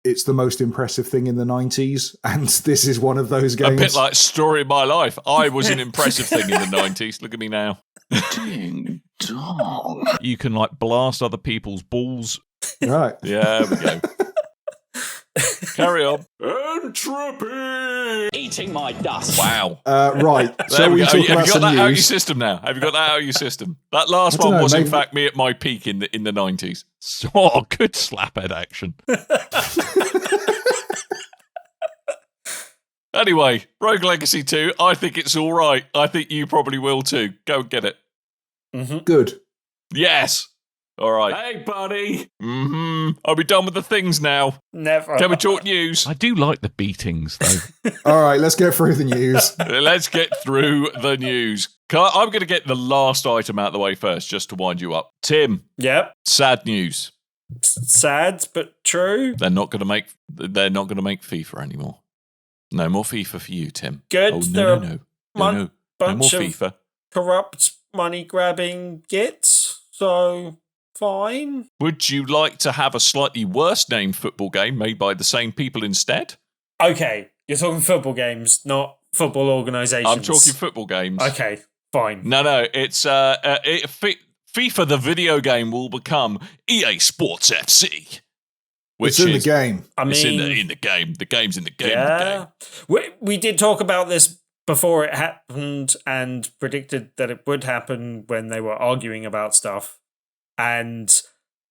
it's the most impressive thing in the 90s, and this is one of those games. A bit like Story of My Life. I was an impressive thing in the 90s. Look at me now. Ding dong. You can like blast other people's balls. Right. Yeah, there we go. Carry on. Entropy! Eating my dust. Wow. Right. So we talk Have about you got that news. out of your system now? Have you got that out of your system? That last one was, in fact, me at my peak in the 90s. Oh, good slaphead action. Anyway, Rogue Legacy 2, I think it's all right. I think you probably will too. Go and get it. Mm-hmm. Good. Yes. All right. Hey, buddy. Are we done with the things now? Never. Can we talk news? I do like the beatings, though. All right, let's get through the news. Let's get through the news. I'm going to get the last item out of the way first, just to wind you up. Tim. Yep. Sad news. Sad, but true. They're not going to make FIFA anymore. No more FIFA for you, Tim. Good. Oh, no more Bunch of FIFA. corrupt money grabbing gits. So fine. Would you like to have a slightly worse named football game made by the same people instead? Okay, you're talking football games, not football organisations. I'm talking football games. Okay, fine. No, it's FIFA the video game will become EA Sports FC. It's in the game. I mean, it's in the game. The game's in the game. Yeah. We did talk about this before it happened and predicted that it would happen when they were arguing about stuff. And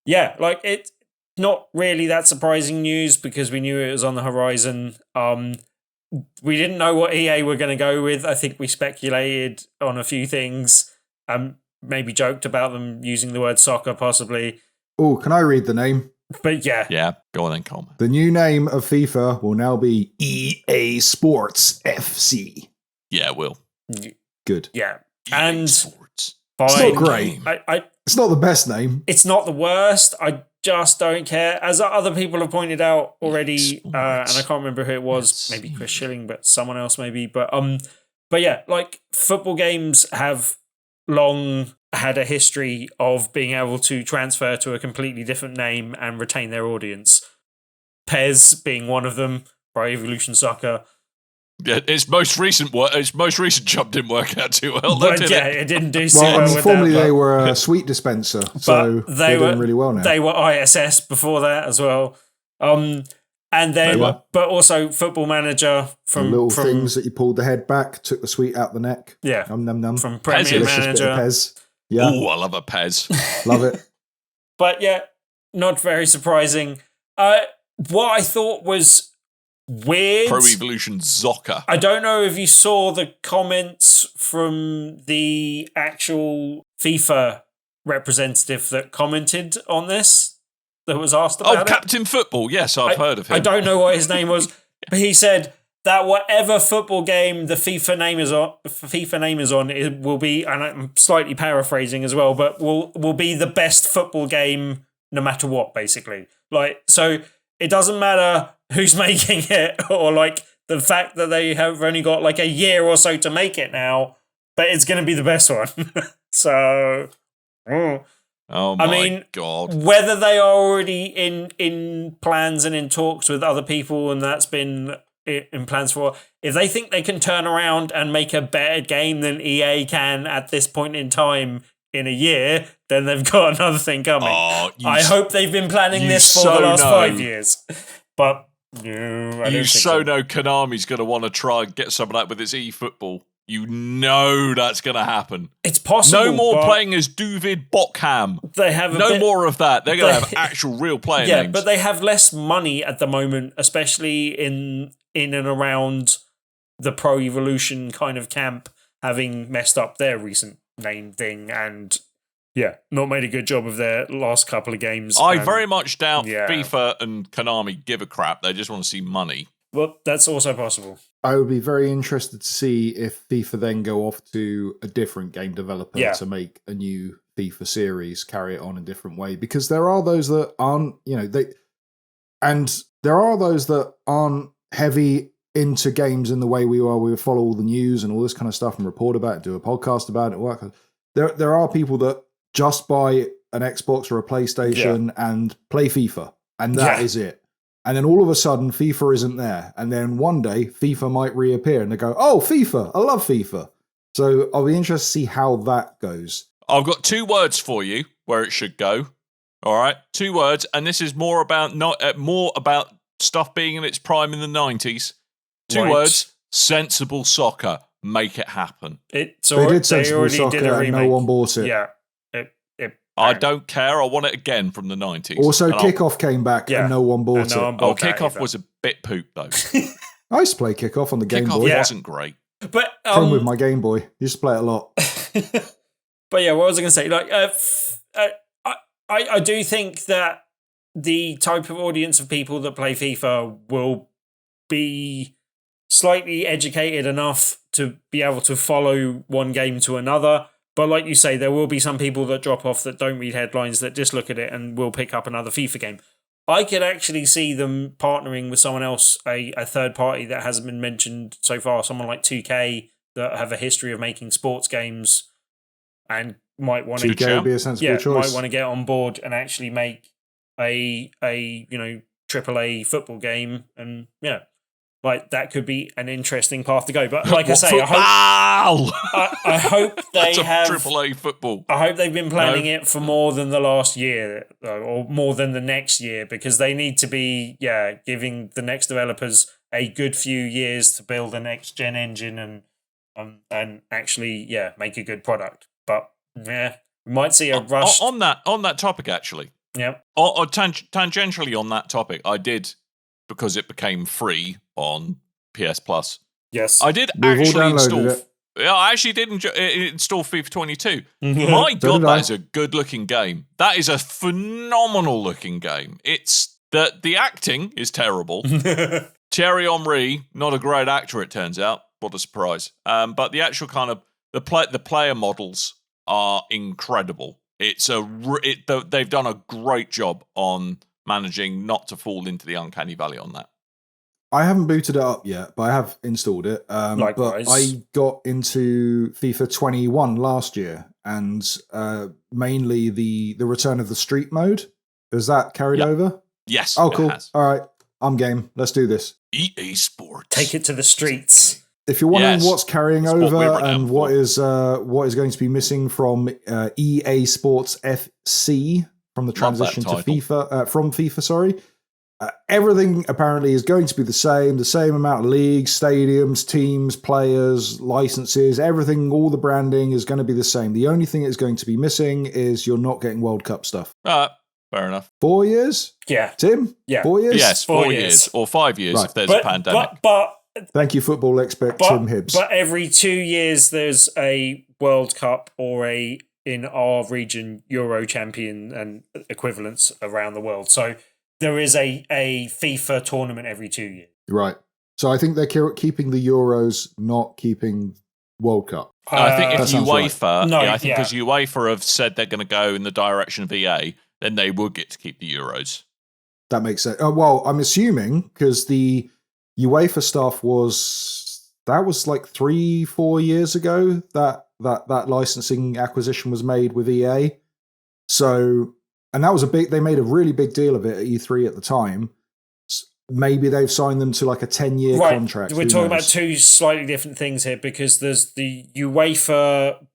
yeah, like it's not really that surprising news because we knew it was on the horizon. We didn't know what EA were going to go with. I think we speculated on a few things. Maybe joked about them using the word soccer, possibly. Oh, can I read the name? But yeah. Yeah, go on then, Coleman. The new name of FIFA will now be EA Sports FC. Yeah, it will. Good. Yeah. EA And Sports. fine. It's not great. It's not the best name. It's not the worst. I just don't care. As other people have pointed out already, and I can't remember who it was. Maybe Chris Schilling, but someone else maybe. But yeah, like football games have long had a history of being able to transfer to a completely different name and retain their audience. PES being one of them, Pro Evolution Soccer. Yeah, its most recent jump didn't work out too well. But Did yeah, it? it didn't do so Well, well with formerly that, they were a sweet dispenser, so they're doing really well now. They were ISS before that as well. And then, but also Football Manager from the little things that you pulled the head back, took the sweet out the neck. Yeah, num. From Premier Manager. Pez. Yeah, Oh, I love a Pez. love it. But yeah, not very surprising. What I thought was weird. Pro Evolution Soccer. I don't know if you saw the comments from the actual FIFA representative that commented on this, that was asked about it. Captain Football. Yes, I've heard of him. I don't know what his name was, but he said that whatever football game the FIFA name is on, it will be, and I'm slightly paraphrasing as well, but will be the best football game no matter what, basically. Like, so it doesn't matter who's making it or like the fact that they have only got like a year or so to make it now, but it's going to be the best one. So, Oh my God. whether they are already in plans and in talks with other people, and that's been in plans for, if they think they can turn around and make a better game than EA can at this point in time in a year, then they've got another thing coming. I hope they've been planning this for the last 5 years. But no, I don't think so. know Konami's going to want to try and get some of that with its eFootball. You know that's going to happen. It's possible. No more playing as Duvid Bockham. They have more of that. They're going to have actual real player names. Yeah, but they have less money at the moment, especially in and around the Pro Evolution kind of camp, having messed up their recent name thing and not made a good job of their last couple of games. I very much doubt FIFA and Konami give a crap. They just want to see money. Well, that's also possible. I would be very interested to see if FIFA then go off to a different game developer to make a new FIFA series, carry it on a different way. Because there are those that aren't, there are those that aren't heavy into games in the way we are. We follow all the news and all this kind of stuff and report about it, do a podcast about it. There are people that just buy an Xbox or a PlayStation and play FIFA, and that is it. And then all of a sudden, FIFA isn't there. And then one day, FIFA might reappear and they go, oh, FIFA, I love FIFA. So I'll be interested to see how that goes. I've got 2 words for you where it should go. All right, 2 words. And this is more about more about stuff being in its prime in the 90s. 2 words, sensible soccer. Make it happen. They did sensible soccer and no one bought it. Yeah. I don't care. I want it again from the 90s. Also, Kickoff came back and no one bought it. Kickoff was a bit poop, though. I used to play Kickoff on the Game Boy. Kickoff wasn't great. But From with my Game Boy. Used to play it a lot. But yeah, what was I going to say? Like, I do think that the type of audience of people that play FIFA will be slightly educated enough to be able to follow one game to another. But like you say, there will be some people that drop off that don't read headlines, that just look at it and will pick up another FIFA game. I could actually see them partnering with someone else, a third party that hasn't been mentioned so far, someone like 2K that have a history of making sports games and might want to 2K would be a sensible choice. might want to get on board and actually make a AAA football game, and like that could be an interesting path to go. But like I say, I hope they have AAA football. I hope they've been planning it for more than the last year, or more than the next year, because they need to be giving the next developers a good few years to build a next gen engine and actually make a good product. But we might see a rush on that topic actually. Yeah. Or tangentially on that topic, I did, because it became free on PS Plus. Yes, I did actually install. I actually did install FIFA 22. My God, that is a good-looking game. That is a phenomenal-looking game. It's the acting is terrible. Thierry Henry, not a great actor, it turns out. What a surprise! But the actual kind of the player models are incredible. They've done a great job on managing not to fall into the uncanny valley on that. I haven't booted it up yet, but I have installed it. Likewise. But I got into FIFA 21 last year, and mainly the return of the street mode. Is that carried over? Yes. Oh, cool. All right, I'm game. Let's do this. EA Sports. Take it to the streets. If you're wondering what's carrying over and what is going to be missing from EA Sports FC from the transition to FIFA, from FIFA, sorry. Everything apparently is going to be the same amount of leagues, stadiums, teams, players, licenses, everything, all the branding is going to be the same. The only thing that's going to be missing is you're not getting World Cup stuff. Fair enough. 4 years? Yeah. Tim? Yeah. 4 years? Yes, 4 years. Or 5 years if there's a pandemic. But thank you, football expert Tim Hibbs. But every 2 years there's a World Cup or in our region, Euro champion and equivalents around the world. So there is a FIFA tournament every 2 years. Right. So I think they're keeping the Euros, not keeping World Cup. I think if UEFA... Right. Because UEFA have said they're going to go in the direction of EA, then they will get to keep the Euros. That makes sense. Well, I'm assuming, because the UEFA stuff was like 3-4 years ago that licensing acquisition was made with EA. So, and that was they made a really big deal of it at E3 at the time. Maybe they've signed them to like a 10-year contract. We're talking about two slightly different things here, because there's the UEFA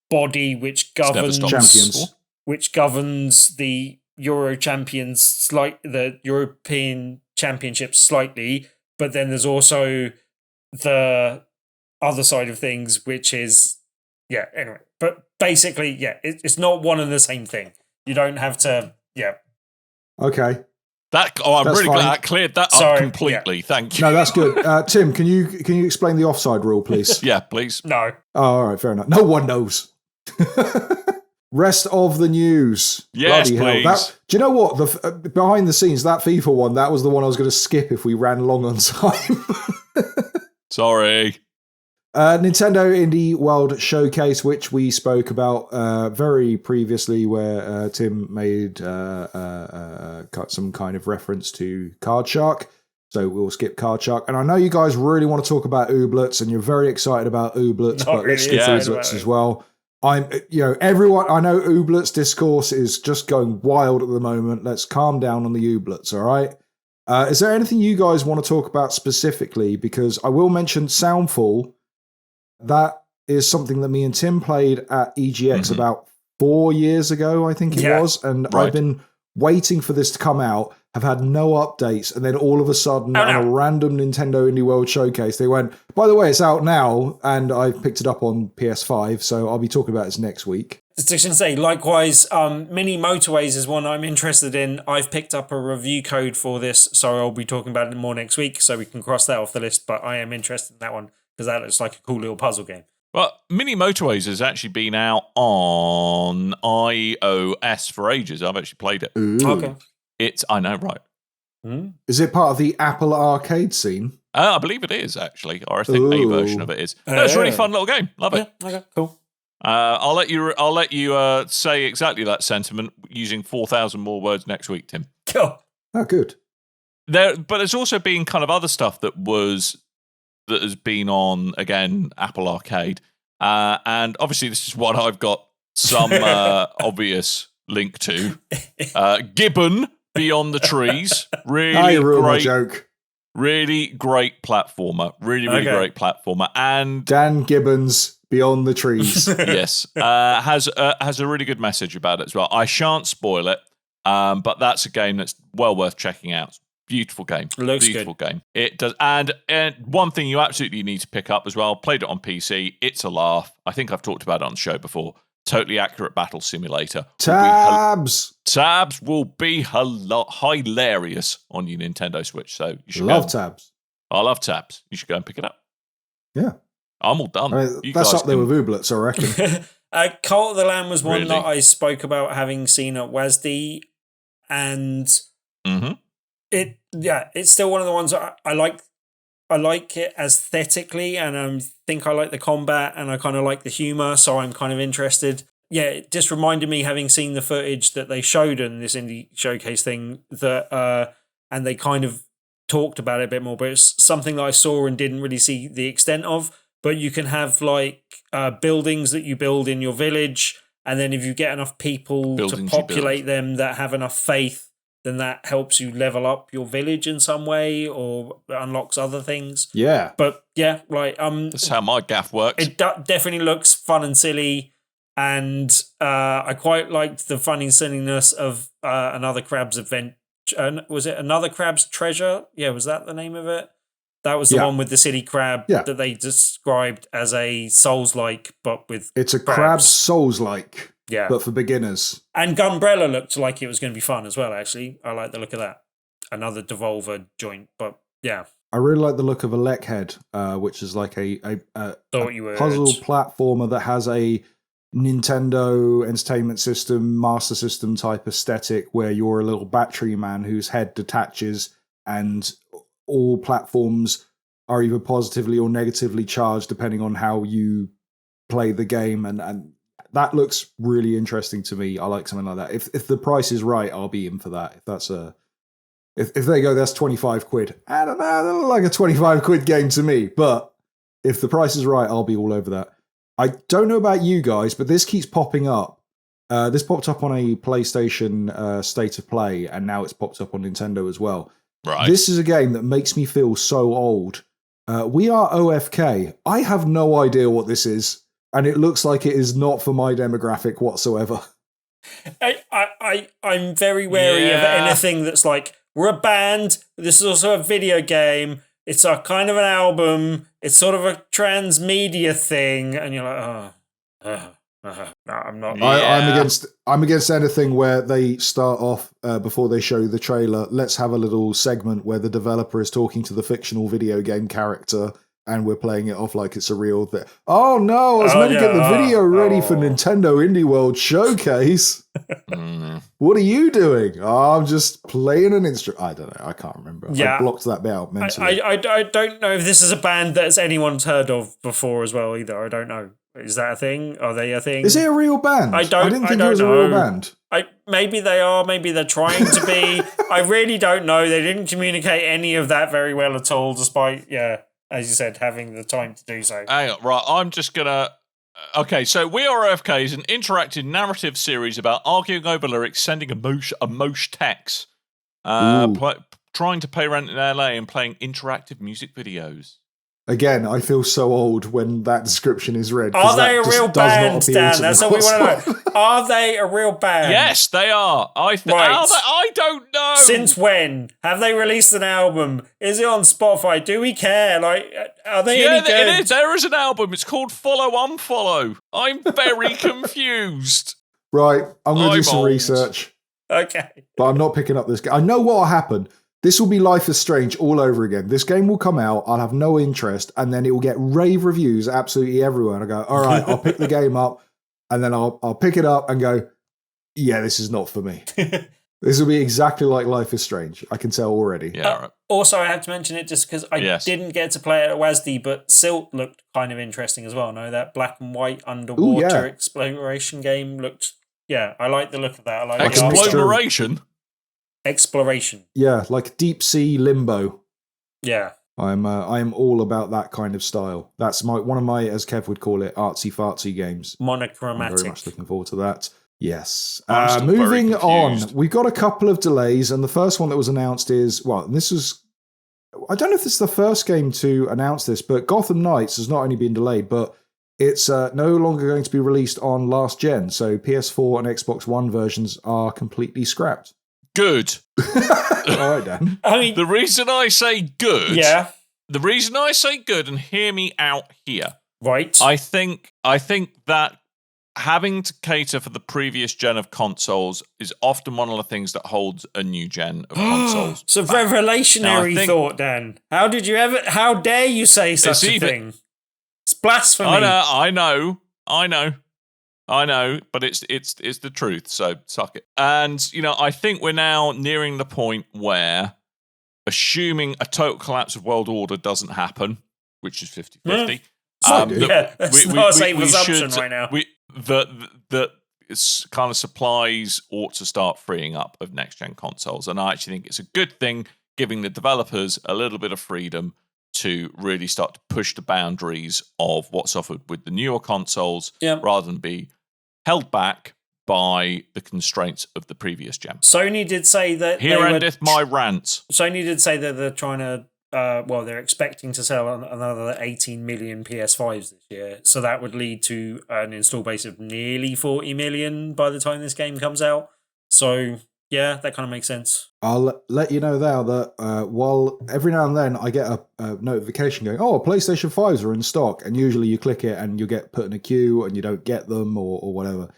body which governs champions, which governs the Euro champions, the European Championships slightly, but then there's also the other side of things, which is anyway. But basically, it's not one and the same thing. You don't have to. Okay. I'm really glad that cleared that up completely. Thank you. No, that's good. Tim, can you explain the offside rule, please? Yeah, please. No. Oh, all right, fair enough. No one knows. Rest of the news. Yes, bloody please. Hell. Do you know what? Behind the scenes, that FIFA one, that was the one I was going to skip if we ran long on time. Sorry. Nintendo Indie World Showcase, which we spoke about very previously, where Tim made some kind of reference to Card Shark. So we'll skip Card Shark. And I know you guys really want to talk about Ooblets, and you're very excited about Ooblets, but let's skip Ooblets as well. Everyone, I know Ooblets discourse is just going wild at the moment. Let's calm down on the Ooblets, all right? Is there anything you guys want to talk about specifically? Because I will mention Soundfall. That is something that me and Tim played at EGX about 4 years ago, I think it was. And I've been waiting for this to come out, have had no updates, and then all of a sudden on a random Nintendo Indie World Showcase, they went, by the way, it's out now, and I picked it up on PS5, so I'll be talking about this next week. Just to say, likewise, Mini Motorways is one I'm interested in. I've picked up a review code for this, so I'll be talking about it more next week, so we can cross that off the list, but I am interested in that one, because that looks like a cool little puzzle game. Well, Mini Motorways has actually been out on iOS for ages. I've actually played it. Ooh. Okay. I know, right? Is it part of the Apple arcade scene? I believe it is, actually, or I think a version of it is. It's a really fun little game. Love it. Okay, cool. I'll let you say exactly that sentiment using 4,000 more words next week, Tim. Cool. Oh, good. But there's also been kind of other stuff that has been on, again, Apple Arcade. And obviously this is one I've got some obvious link to. Gibbon Beyond the Trees. Really you ruined my great joke. Really great platformer. Really great platformer. And Dan Gibbons Beyond the Trees. yes, has a really good message about it as well. I shan't spoil it, but that's a game that's well worth checking out. Beautiful game. Beautiful game. It does. And one thing you absolutely need to pick up as well, played it on PC. It's a laugh. I think I've talked about it on the show before. Totally Accurate Battle Simulator. Tabs. Tabs will be hilarious on your Nintendo Switch. So you should love Tabs. I love Tabs. You should go and pick it up. Yeah. I'm all done. I mean, that's up there with Ooblets, I reckon. Cult of the Lamb was one Really? that I spoke about having seen at WASD, and it's still one of the ones I like. I like it aesthetically, and I think I like the combat, and I kind of like the humor, so I'm kind of interested. Yeah, it just reminded me, having seen the footage that they showed in this indie showcase thing, that and they kind of talked about it a bit more, but it's something that I saw and didn't really see the extent of. But you can have like buildings that you build in your village, and then if you get enough people to populate them that have enough faith, then that helps you level up your village in some way or unlocks other things. Yeah. But yeah, like that's how my gaff works. It definitely looks fun and silly, and I quite liked the fun and silliness of Another Crab's Adventure. Was it Another Crab's Treasure? Yeah, was that the name of it? That was the one with the city crab that they described as a Souls-like, but with it's a crab Souls-like. Yeah. But for beginners. And Gunbrella looked like it was going to be fun as well, actually. I like the look of that. Another Devolver joint, but yeah. I really like the look of Electhead, which is like a puzzle platformer that has a Nintendo Entertainment System, Master System type aesthetic where you're a little battery man whose head detaches and all platforms are either positively or negatively charged depending on how you play the game, and that looks really interesting to me. I like something like that. If the price is right, I'll be in for that. If that's if they go, that's 25 quid. I don't know, that looks like a 25 quid game to me. But if the price is right, I'll be all over that. I don't know about you guys, but this keeps popping up. This popped up on a PlayStation State of Play, and now it's popped up on Nintendo as well. Right. This is a game that makes me feel so old. We Are OFK. I have no idea what this is. And it looks like it is not for my demographic whatsoever. I'm very wary of anything that's like, we're a band, this is also a video game, it's a kind of an album, it's sort of a transmedia thing, and you're like, no, I'm not. Yeah. I'm against anything where they start off before they show the trailer. Let's have a little segment where the developer is talking to the fictional video game character, and we're playing it off like it's a real thing. Oh no, I was meant to get the video ready for Nintendo Indie World Showcase. What are you doing? Oh, I'm just playing an instrument. I don't know. I can't remember. I blocked that bit out mentally. I don't know if this is a band that anyone's heard of before as well either. I don't know. Is that a thing? Are they a thing? Is it a real band? I didn't think it was a real band. Maybe they are. Maybe they're trying to be. I really don't know. They didn't communicate any of that very well at all, despite, as you said, having the time to do so. Hang on, right. I'm just going to... Okay, so We Are AFK is an interactive narrative series about arguing over lyrics, sending emosh texts, trying to pay rent in LA and playing interactive music videos. Again, I feel so old when that description is read. Are they a real band, Dan? That's what we want to know. Are they a real band? Yes, they are. I don't know. Since when? Have they released an album? Is it on Spotify? Do we care? Like, are they any good? It is. There is an album. It's called Follow Unfollow. I'm very confused. Right, I'm going to do some research. Okay. But I'm not picking up this game. I know what will happen. This will be Life is Strange all over again. This game will come out, I'll have no interest, and then it will get rave reviews absolutely everywhere. And I go, all right, I'll pick the game up, and then I'll pick it up and go, yeah, this is not for me. This will be exactly like Life is Strange. I can tell already. Yeah. Right. Also, I have to mention it just because I didn't get to play it at WASD, but Silt looked kind of interesting as well. No, that black and white underwater exploration game looked... Yeah, I like the look of that. I like Exploration? Exploration. Yeah, like deep sea limbo. Yeah. I am all about that kind of style. That's one of my, as Kev would call it, artsy fartsy games. Monochromatic. I'm very much looking forward to that. Yes. I'm still Moving very on, confused. we've got a couple of delays, and the first one that was announced is, well, this is, I don't know if this is the first game to announce this, but Gotham Knights has not only been delayed, but it's no longer going to be released on last gen. So PS4 and Xbox One versions are completely scrapped. Good. All right, Dan. I mean, The reason I say good, yeah, the reason I say good, and hear me out here, right. I think that having to cater for the previous gen of consoles is often one of the things that holds a new gen of consoles. It's a revelationary Now, I think- thought, Dan. How dare you say such a thing? It's blasphemy. I know, but it's the truth, so suck it. And, I think we're now nearing the point where, assuming a total collapse of world order doesn't happen, which is 50-50. That's not a safe assumption right now. That kind of supplies ought to start freeing up of next-gen consoles. And I actually think it's a good thing, giving the developers a little bit of freedom to really start to push the boundaries of what's offered with the newer consoles, rather than be held back by the constraints of the previous gen. Sony did say that Here endeth my rant. Sony did say that they're trying to they're expecting to sell another 18 million PS5s this year. So that would lead to an install base of nearly 40 million by the time this game comes out. So, yeah, that kind of makes sense. I'll let you know now that while every now and then I get a notification going, PlayStation 5s are in stock, and usually you click it and you get put in a queue and you don't get them or whatever.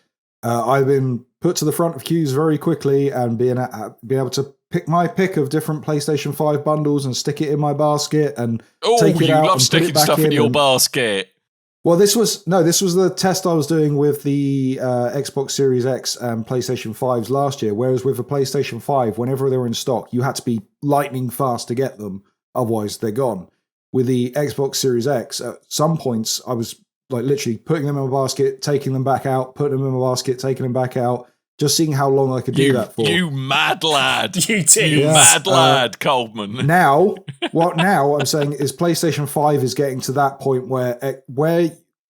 I've been put to the front of queues very quickly and being able to pick my pick of different PlayStation 5 bundles and stick it in my basket and take it out. You love and sticking put it back stuff in your basket. Well, this was the test I was doing with the Xbox Series X and PlayStation 5s last year, whereas with the PlayStation 5, whenever they were in stock, you had to be lightning fast to get them, otherwise they're gone. With the Xbox Series X, at some points, I was like literally putting them in my basket, taking them back out, putting them in my basket, taking them back out, just seeing how long I could do that for. You mad lad. You did. You mad lad, Coleman. Now I'm saying is PlayStation 5 is getting to that point where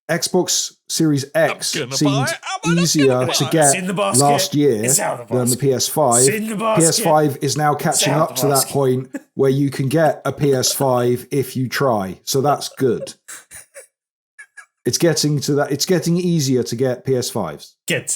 Xbox Series X seemed easier to get last year than the PS5. PS5 is now catching up to that point where you can get a PS5 if you try. So that's good. It's getting to that. It's getting easier to get PS5s. Good.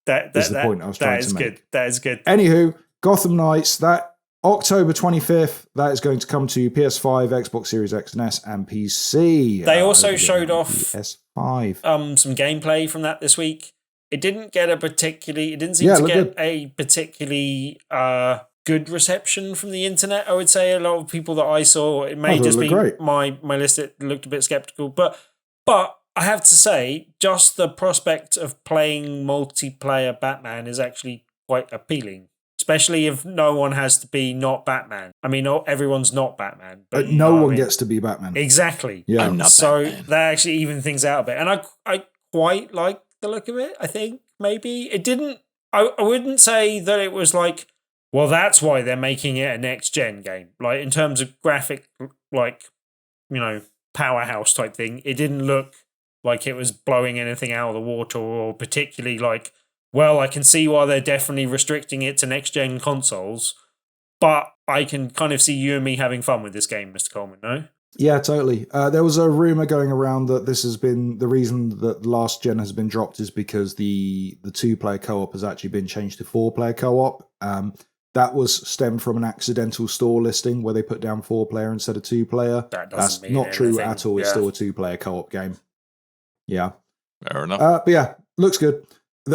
That's the point I was trying to make. Good. That is good. Anywho, Gotham Knights, that October 25th, that is going to come to PS5, Xbox Series X and S, and PC. They also showed off PS5. some gameplay from that this week. It didn't get a particularly good reception from the internet, I would say. A lot of people that I saw, it may just be my list, it looked a bit skeptical. But I have to say, just the prospect of playing multiplayer Batman is actually quite appealing. Especially if no one has to be not Batman. I mean, everyone's not Batman. But no one gets to be Batman. Exactly. Yeah. I'm not so Batman. that actually even things out a bit. And I quite like the look of it, I think, maybe. It didn't... I wouldn't say that it was like, well, that's why they're making it a next-gen game. Like, in terms of graphic, powerhouse type thing, it didn't look like it was blowing anything out of the water or particularly like, well, I can see why they're definitely restricting it to next-gen consoles, but I can kind of see you and me having fun with this game, Mr. Coleman, no? Yeah, totally. There was a rumor going around that this has been the reason that last gen has been dropped is because the 2-player co-op has actually been changed to 4-player co-op. That was stemmed from an accidental store listing where they put down 4-player instead of 2-player. That's not true at all. It's still a 2-player co-op game. Yeah. Fair enough. But yeah, looks good.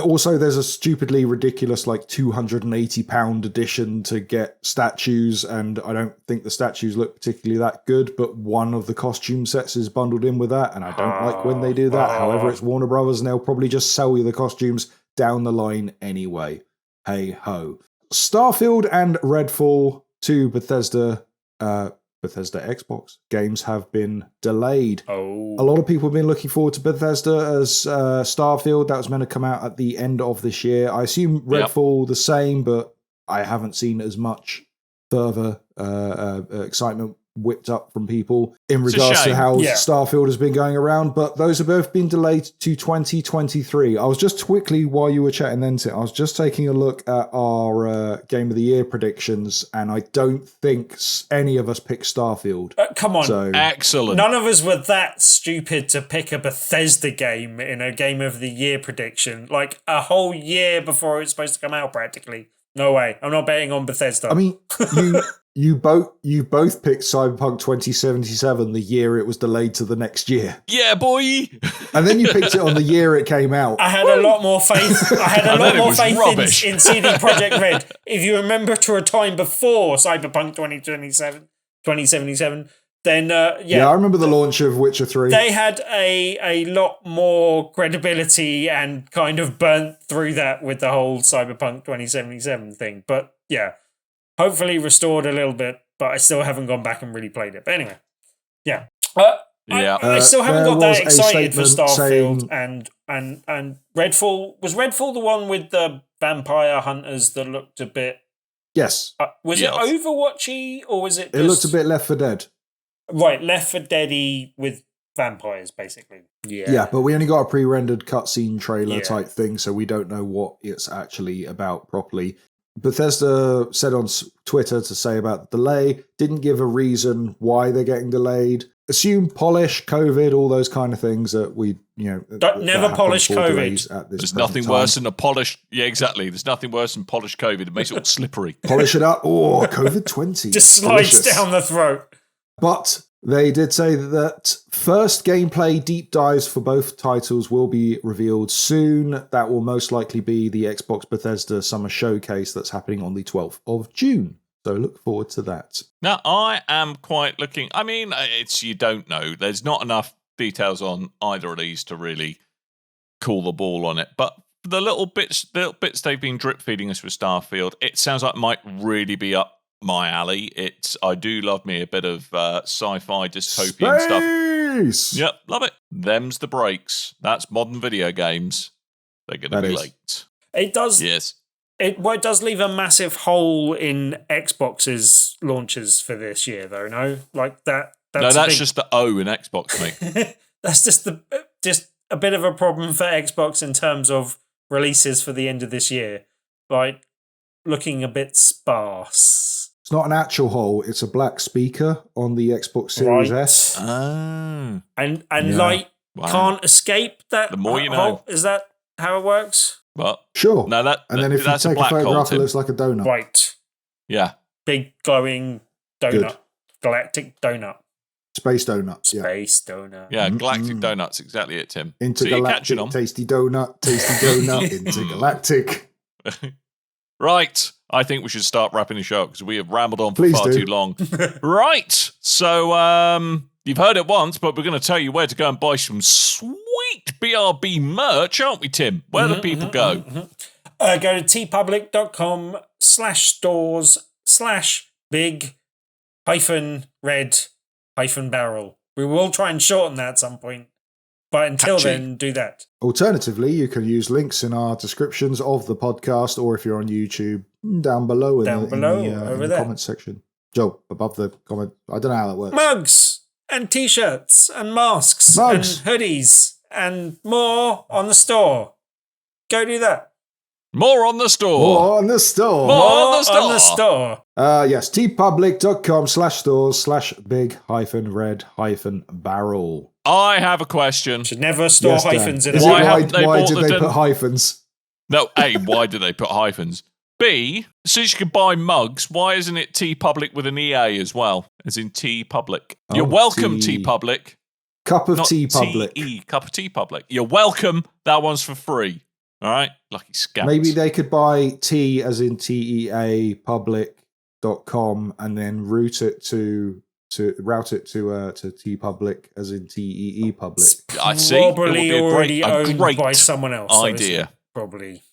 Also, there's a stupidly ridiculous like £280 edition to get statues, and I don't think the statues look particularly that good, but one of the costume sets is bundled in with that, and I don't like when they do that. However, it's Warner Brothers, and they'll probably just sell you the costumes down the line anyway. Hey ho. Starfield and Redfall, 2 Bethesda Xbox games have been delayed. Oh. A lot of people have been looking forward to Bethesda as Starfield. That was meant to come out at the end of this year. I assume Redfall the same, but I haven't seen as much further excitement whipped up from people in It's a regards to shame. how Yeah. Starfield has been going around, but those have both been delayed to 2023. I was just quickly, while you were chatting then, Tim, I was just taking a look at our Game of the Year predictions, and I don't think any of us picked Starfield. Come on. So Excellent. None of us were that stupid to pick a Bethesda game in a Game of the Year prediction, like a whole year before it's supposed to come out, practically. No way. I'm not betting on Bethesda. I mean, you both picked Cyberpunk 2077 the year it was delayed to the next year, Yeah, boy. and then you picked it on the year it came out. I had a lot more faith. I had a And lot then it more was faith rubbish. in CD Projekt Red. If you remember to a time before Cyberpunk 2077, then Yeah, I remember the launch of Witcher 3. they had a lot more credibility and kind of burnt through that with the whole Cyberpunk 2077 thing. But yeah, hopefully restored a little bit, but I still haven't gone back and really played it. But anyway, yeah. Yeah. I still haven't there got that was a excited for statement Starfield saying- and Redfall. Was Redfall the one with the vampire hunters that looked a bit... Yes, was Yes. it Overwatchy or was it it looked a bit Left 4 Dead. Right, Left 4 Dead-y with vampires, basically. Yeah, but we only got a pre-rendered cutscene trailer Yeah. type thing, so we don't know what it's actually about properly. Bethesda said on Twitter to say about the delay, didn't give a reason why they're getting delayed. Assume polish, COVID, all those kind of things that we, that never happen polish for COVID. delays at this There's present nothing time. worse than a polished... Yeah, exactly. There's nothing worse than polished COVID. It makes it all slippery. Polish it up. Oh, COVID 20. Just slides Delicious. down the throat. But they did say that first gameplay deep dives for both titles will be revealed soon. That will most likely be the Xbox Bethesda Summer Showcase that's happening on the 12th of June. So look forward to that. Now, I am quite looking... I mean, it's you don't know. There's not enough details on either of these to really call the ball on it. But the little bits they've been drip feeding us with Starfield, it sounds like it might really be up my alley. I do love me a bit of sci-fi dystopian stuff. Space! Yep, love it. Them's the breaks. That's modern video games. They're going to That be is. late. It does. Yes. It does leave a massive hole in Xbox's launches for this year, though. No, like that. That's That's just the O in Xbox, mate. that's just a bit of a problem for Xbox in terms of releases for the end of this year. Like looking a bit sparse. It's not an actual hole, it's a black speaker on the Xbox Series Right. S. Oh. And Yeah. light Wow. can't escape that. The more you know. hole. Is that how it works? But Sure. no, And then if you that's take a black hole, photograph, it Tim. looks like a donut. Right. Yeah. Big glowing donut. Good. Galactic donut. Space donut. Yeah. Space donut. Yeah, Galactic Mm-mm. Donuts, exactly it, Tim. So you're Intergalactic catching on. tasty donut, intergalactic. Right. I think we should start wrapping the show because we have rambled on for Please far do. too long. Right. So you've heard it once, but we're going to tell you where to go and buy some sweet BRB merch, aren't we, Tim? Where do people go? Go to tpublic.com/stores/big-red-barrel. We will try and shorten that at some point. But until Catchy. then, do that. Alternatively, you can use links in our descriptions of the podcast, or if you're on YouTube, down below in Down the, below, in the, over in the there. comments section. Joe, above the comment. I don't know how that works. Mugs and t-shirts and masks Mugs. and hoodies and more on the store. Go do that. More on the store. More on the store. More on the on the store. Yes, tpublic.com/stores/big-red-barrel. I have a question. Should never store Yes, Dan. hyphens in Is a it Why word. haven't they why bought did the they den- put hyphens? No, A, why do they put hyphens? B, since you can buy mugs, why isn't it T Public with an EA as well? As in T Public. You're Oh, welcome, T. T Public. Cup of Not tea public. T-E, cup of tea public. You're welcome. That one's for free. All right? Lucky scouts. Maybe they could buy tea as in TEA public.com and then route it to T Public as in TEE public. I see. It would Probably be a already great, owned great by someone else. so it's idea. Probably.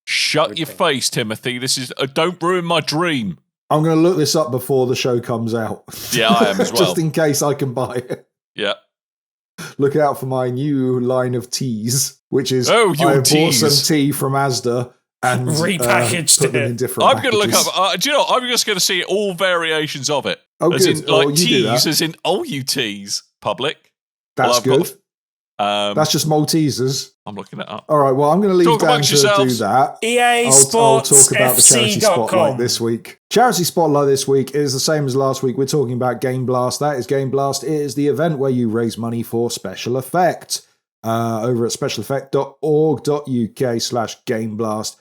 Shut Good your thing. face, Timothy. This is don't ruin my dream. I'm going to look this up before the show comes out. Yeah, I am as well. Just in case I can buy it. Yeah. Look out for my new line of teas, which is Oh, your I bought teas. some tea from Asda and Repackaged put them it. in different I'm going to look packages. up. Do you know? I'm just going to see all variations of it. Oh, as good. in like You do that. tease, as in you tease public. That's Well, good. That's just Maltesers. I'm looking it up. All right, well, I'm going to leave Talk Dan amongst to do yourselves. that. EA I'll Sports talk about the charity spotlight FC.com. this week. Charity spotlight this week is the same as last week. We're talking about Game Blast. That is Game Blast. It is the event where you raise money for Special Effect over at specialeffect.org.uk/GameBlast.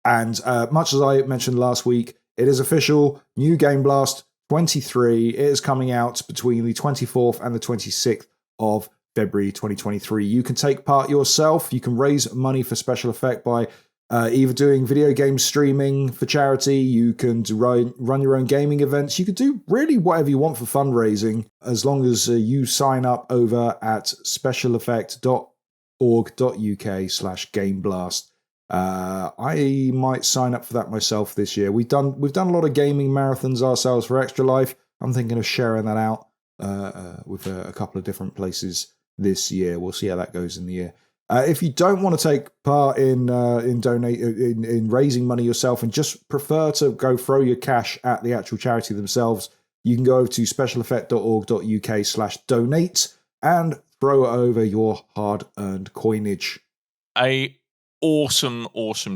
And much as I mentioned last week, it is official. New Game Blast 23. It is coming out between the 24th and the 26th of February 2023. You can take part yourself. You can raise money for Special Effect by either doing video game streaming for charity. You can run your own gaming events. You could do really whatever you want for fundraising as long as you sign up over at specialeffect.org.uk/GameBlast. I might sign up for that myself this year. We've done a lot of gaming marathons ourselves for Extra Life. I'm thinking of sharing that out with a couple of different places this year. We'll see how that goes in the year. If you don't want to take part in raising money yourself and just prefer to go throw your cash at the actual charity themselves, you can go over to specialeffect.org.uk/donate and throw over your hard-earned coinage. A awesome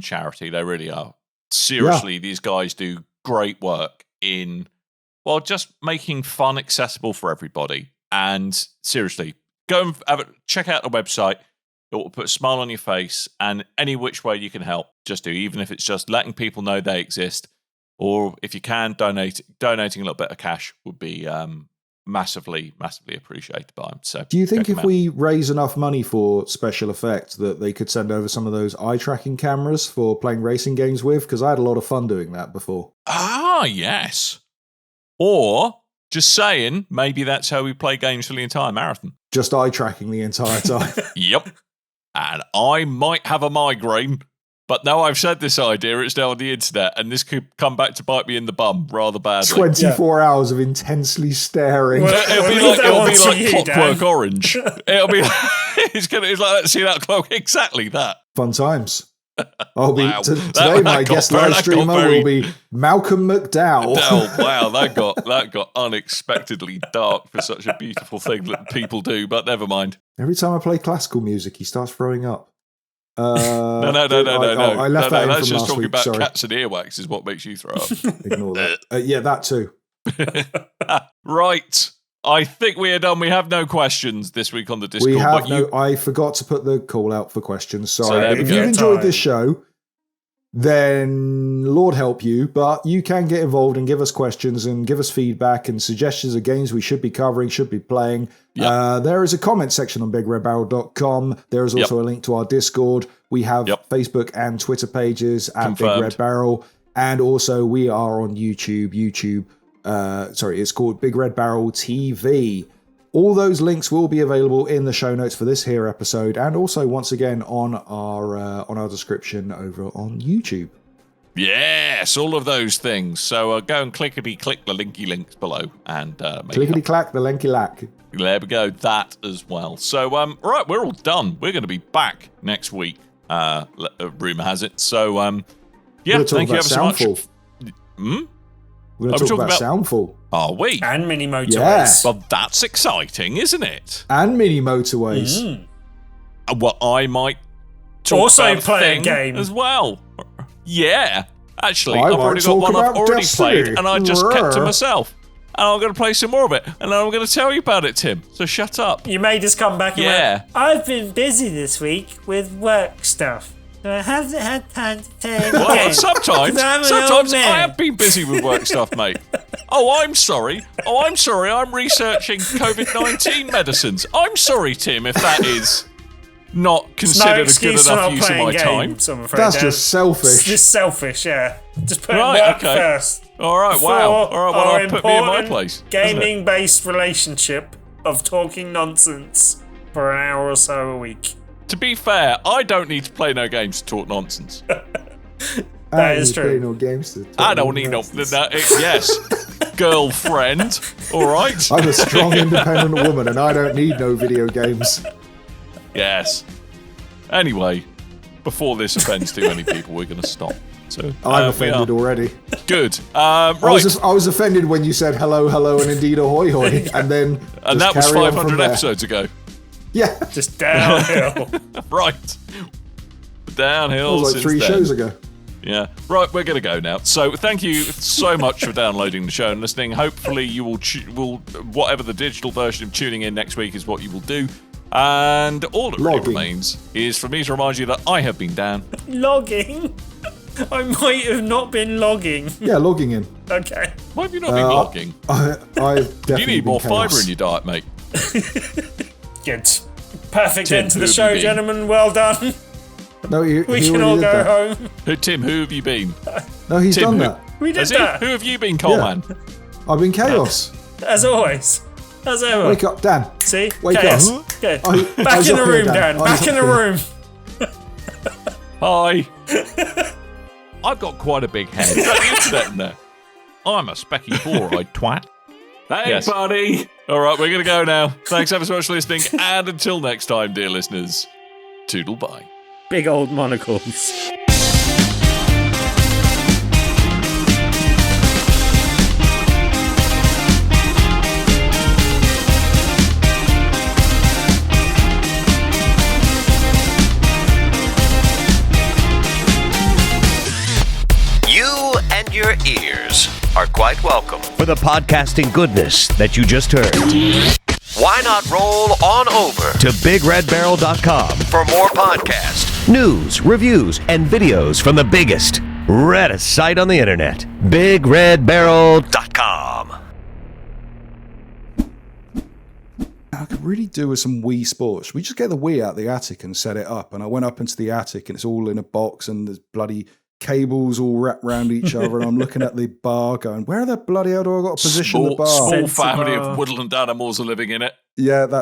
charity. They really are. Seriously, These guys do great work in, well, just making fun accessible for everybody. And seriously, go and check out the website. It will put a smile on your face, and any which way you can help, just do. Even if it's just letting people know they exist, or if you can, donating a little bit of cash would be massively appreciated by them. So, do you think if we raise enough money for Special Effect that they could send over some of those eye tracking cameras for playing racing games with? Because I had a lot of fun doing that before. Ah, yes. Or just saying, maybe that's how we play games for the entire marathon. Just eye tracking the entire time. Yep. And I might have a migraine, but now I've said this idea, it's now on the internet, and this could come back to bite me in the bum rather badly. 24 hours of intensely staring. Well, it'll be like Clockwork Orange. It'll be it's like that. See that clock? Exactly that. Fun times. I'll be Wow. Today. My guest live streamer will be Malcolm McDowell. Wow, that got unexpectedly dark for such a beautiful thing that people do. But never mind. Every time I play classical music, he starts throwing up. No. I left that in Let's from just last talk week. about Sorry. cats and earwax is what makes you throw up. Ignore that. Yeah, that too. Right. I think we are done. We have no questions this week on the Discord. We have I forgot to put the call out for questions. Sorry. So if you've enjoyed this show, then Lord help you, but you can get involved and give us questions and give us feedback and suggestions of games we should be covering, should be playing. Yep. There is a comment section on BigRedBarel.com. There is also a link to our Discord. We have Facebook and Twitter pages at Big Red Barrel, and also we are on YouTube. It's called Big Red Barrel TV. All those links will be available in the show notes for this here episode, and also once again on our description over on YouTube. Yes, all of those things. So go and clickety-click the linky links below, and clickety-clack the linky-lack. There we go, that as well. So right, we're all done. We're going to be back next week. Rumor has it. So thank you ever so much. We're going to talk about Soundfall. Are we? And mini motorways. Yeah. Well, that's exciting, isn't it? And mini motorways. Well, I might talk also about play a game as well. Yeah. Actually, I I've might already got talk one I've about already Destiny. played, and I just kept to myself. And I'm going to play some more of it, and then I'm going to tell you about it, Tim. So shut up. You made us come back and went, I've been busy this week with work stuff. So I haven't had time to play any Well, games. sometimes I have been busy with work stuff, mate. I'm sorry. I'm researching COVID-19 medicines. I'm sorry, Tim, if that is not considered a good enough use of my time. I'm afraid, That's just selfish. It's just selfish, yeah. Just put Right, work okay. first. All right, wow. All right, well, I'll put me in my place. Gaming-based relationship of talking nonsense for an hour or so a week. To be fair, I don't need to play no games to talk nonsense. That is true. Play no games to I don't need no. Yes, girlfriend. All right. I'm a strong, independent woman, and I don't need no video games. Yes. Anyway, before this offends too many people, we're going to stop. So I'm offended already. Good. I Right. was offended when you said hello, and indeed ahoy hoy, and then And that was 500 episodes ago. Yeah, Just downhill. Right. Downhill. that was like since 3 then. shows ago. Yeah. Right, we're going to go now. So thank you so much for downloading the show and listening. Hopefully you will whatever the digital version of tuning in next week is what you will do. And all that really remains is for me to remind you that I have been Dan. Logging? I might have not been logging. Yeah, logging in. Okay. Why have you not been logging? I've definitely You need more been fibre chaos. in your diet, mate. Good. Perfect Tim, end to who the have show, you been? gentlemen. Well done. No, We can all go home. Tim, who have you been? No, he's Tim, done who- that. We did Has he? that. Who have you been, Coleman? I've been chaos. As always. As ever. Wake up, Dan. See? Wake chaos. up. Okay. I- Back eyes in the up here, room, Dan. Dan. Eyes Back in up the here. room. Hi. I've got quite a big head. Is that the internet in there? I'm a specky four-eyed twat. Hey, buddy. All right, we're going to go now. Thanks ever so much for listening. And until next time, dear listeners, toodle bye. Big old monocles. You and your ears are quite welcome for the podcasting goodness that you just heard. Why not roll on over to BigRedBarel.com for more podcasts, news, reviews, and videos from the biggest, reddest site on the internet, BigRedBarel.com. I could really do with some Wii Sports. We just get the Wii out the attic and set it up. And I went up into the attic and it's all in a box and there's bloody cables all wrapped around each other. And I'm looking at the bar going, where the bloody hell do I got to position the bar? Small family of woodland animals are living in it. Yeah, that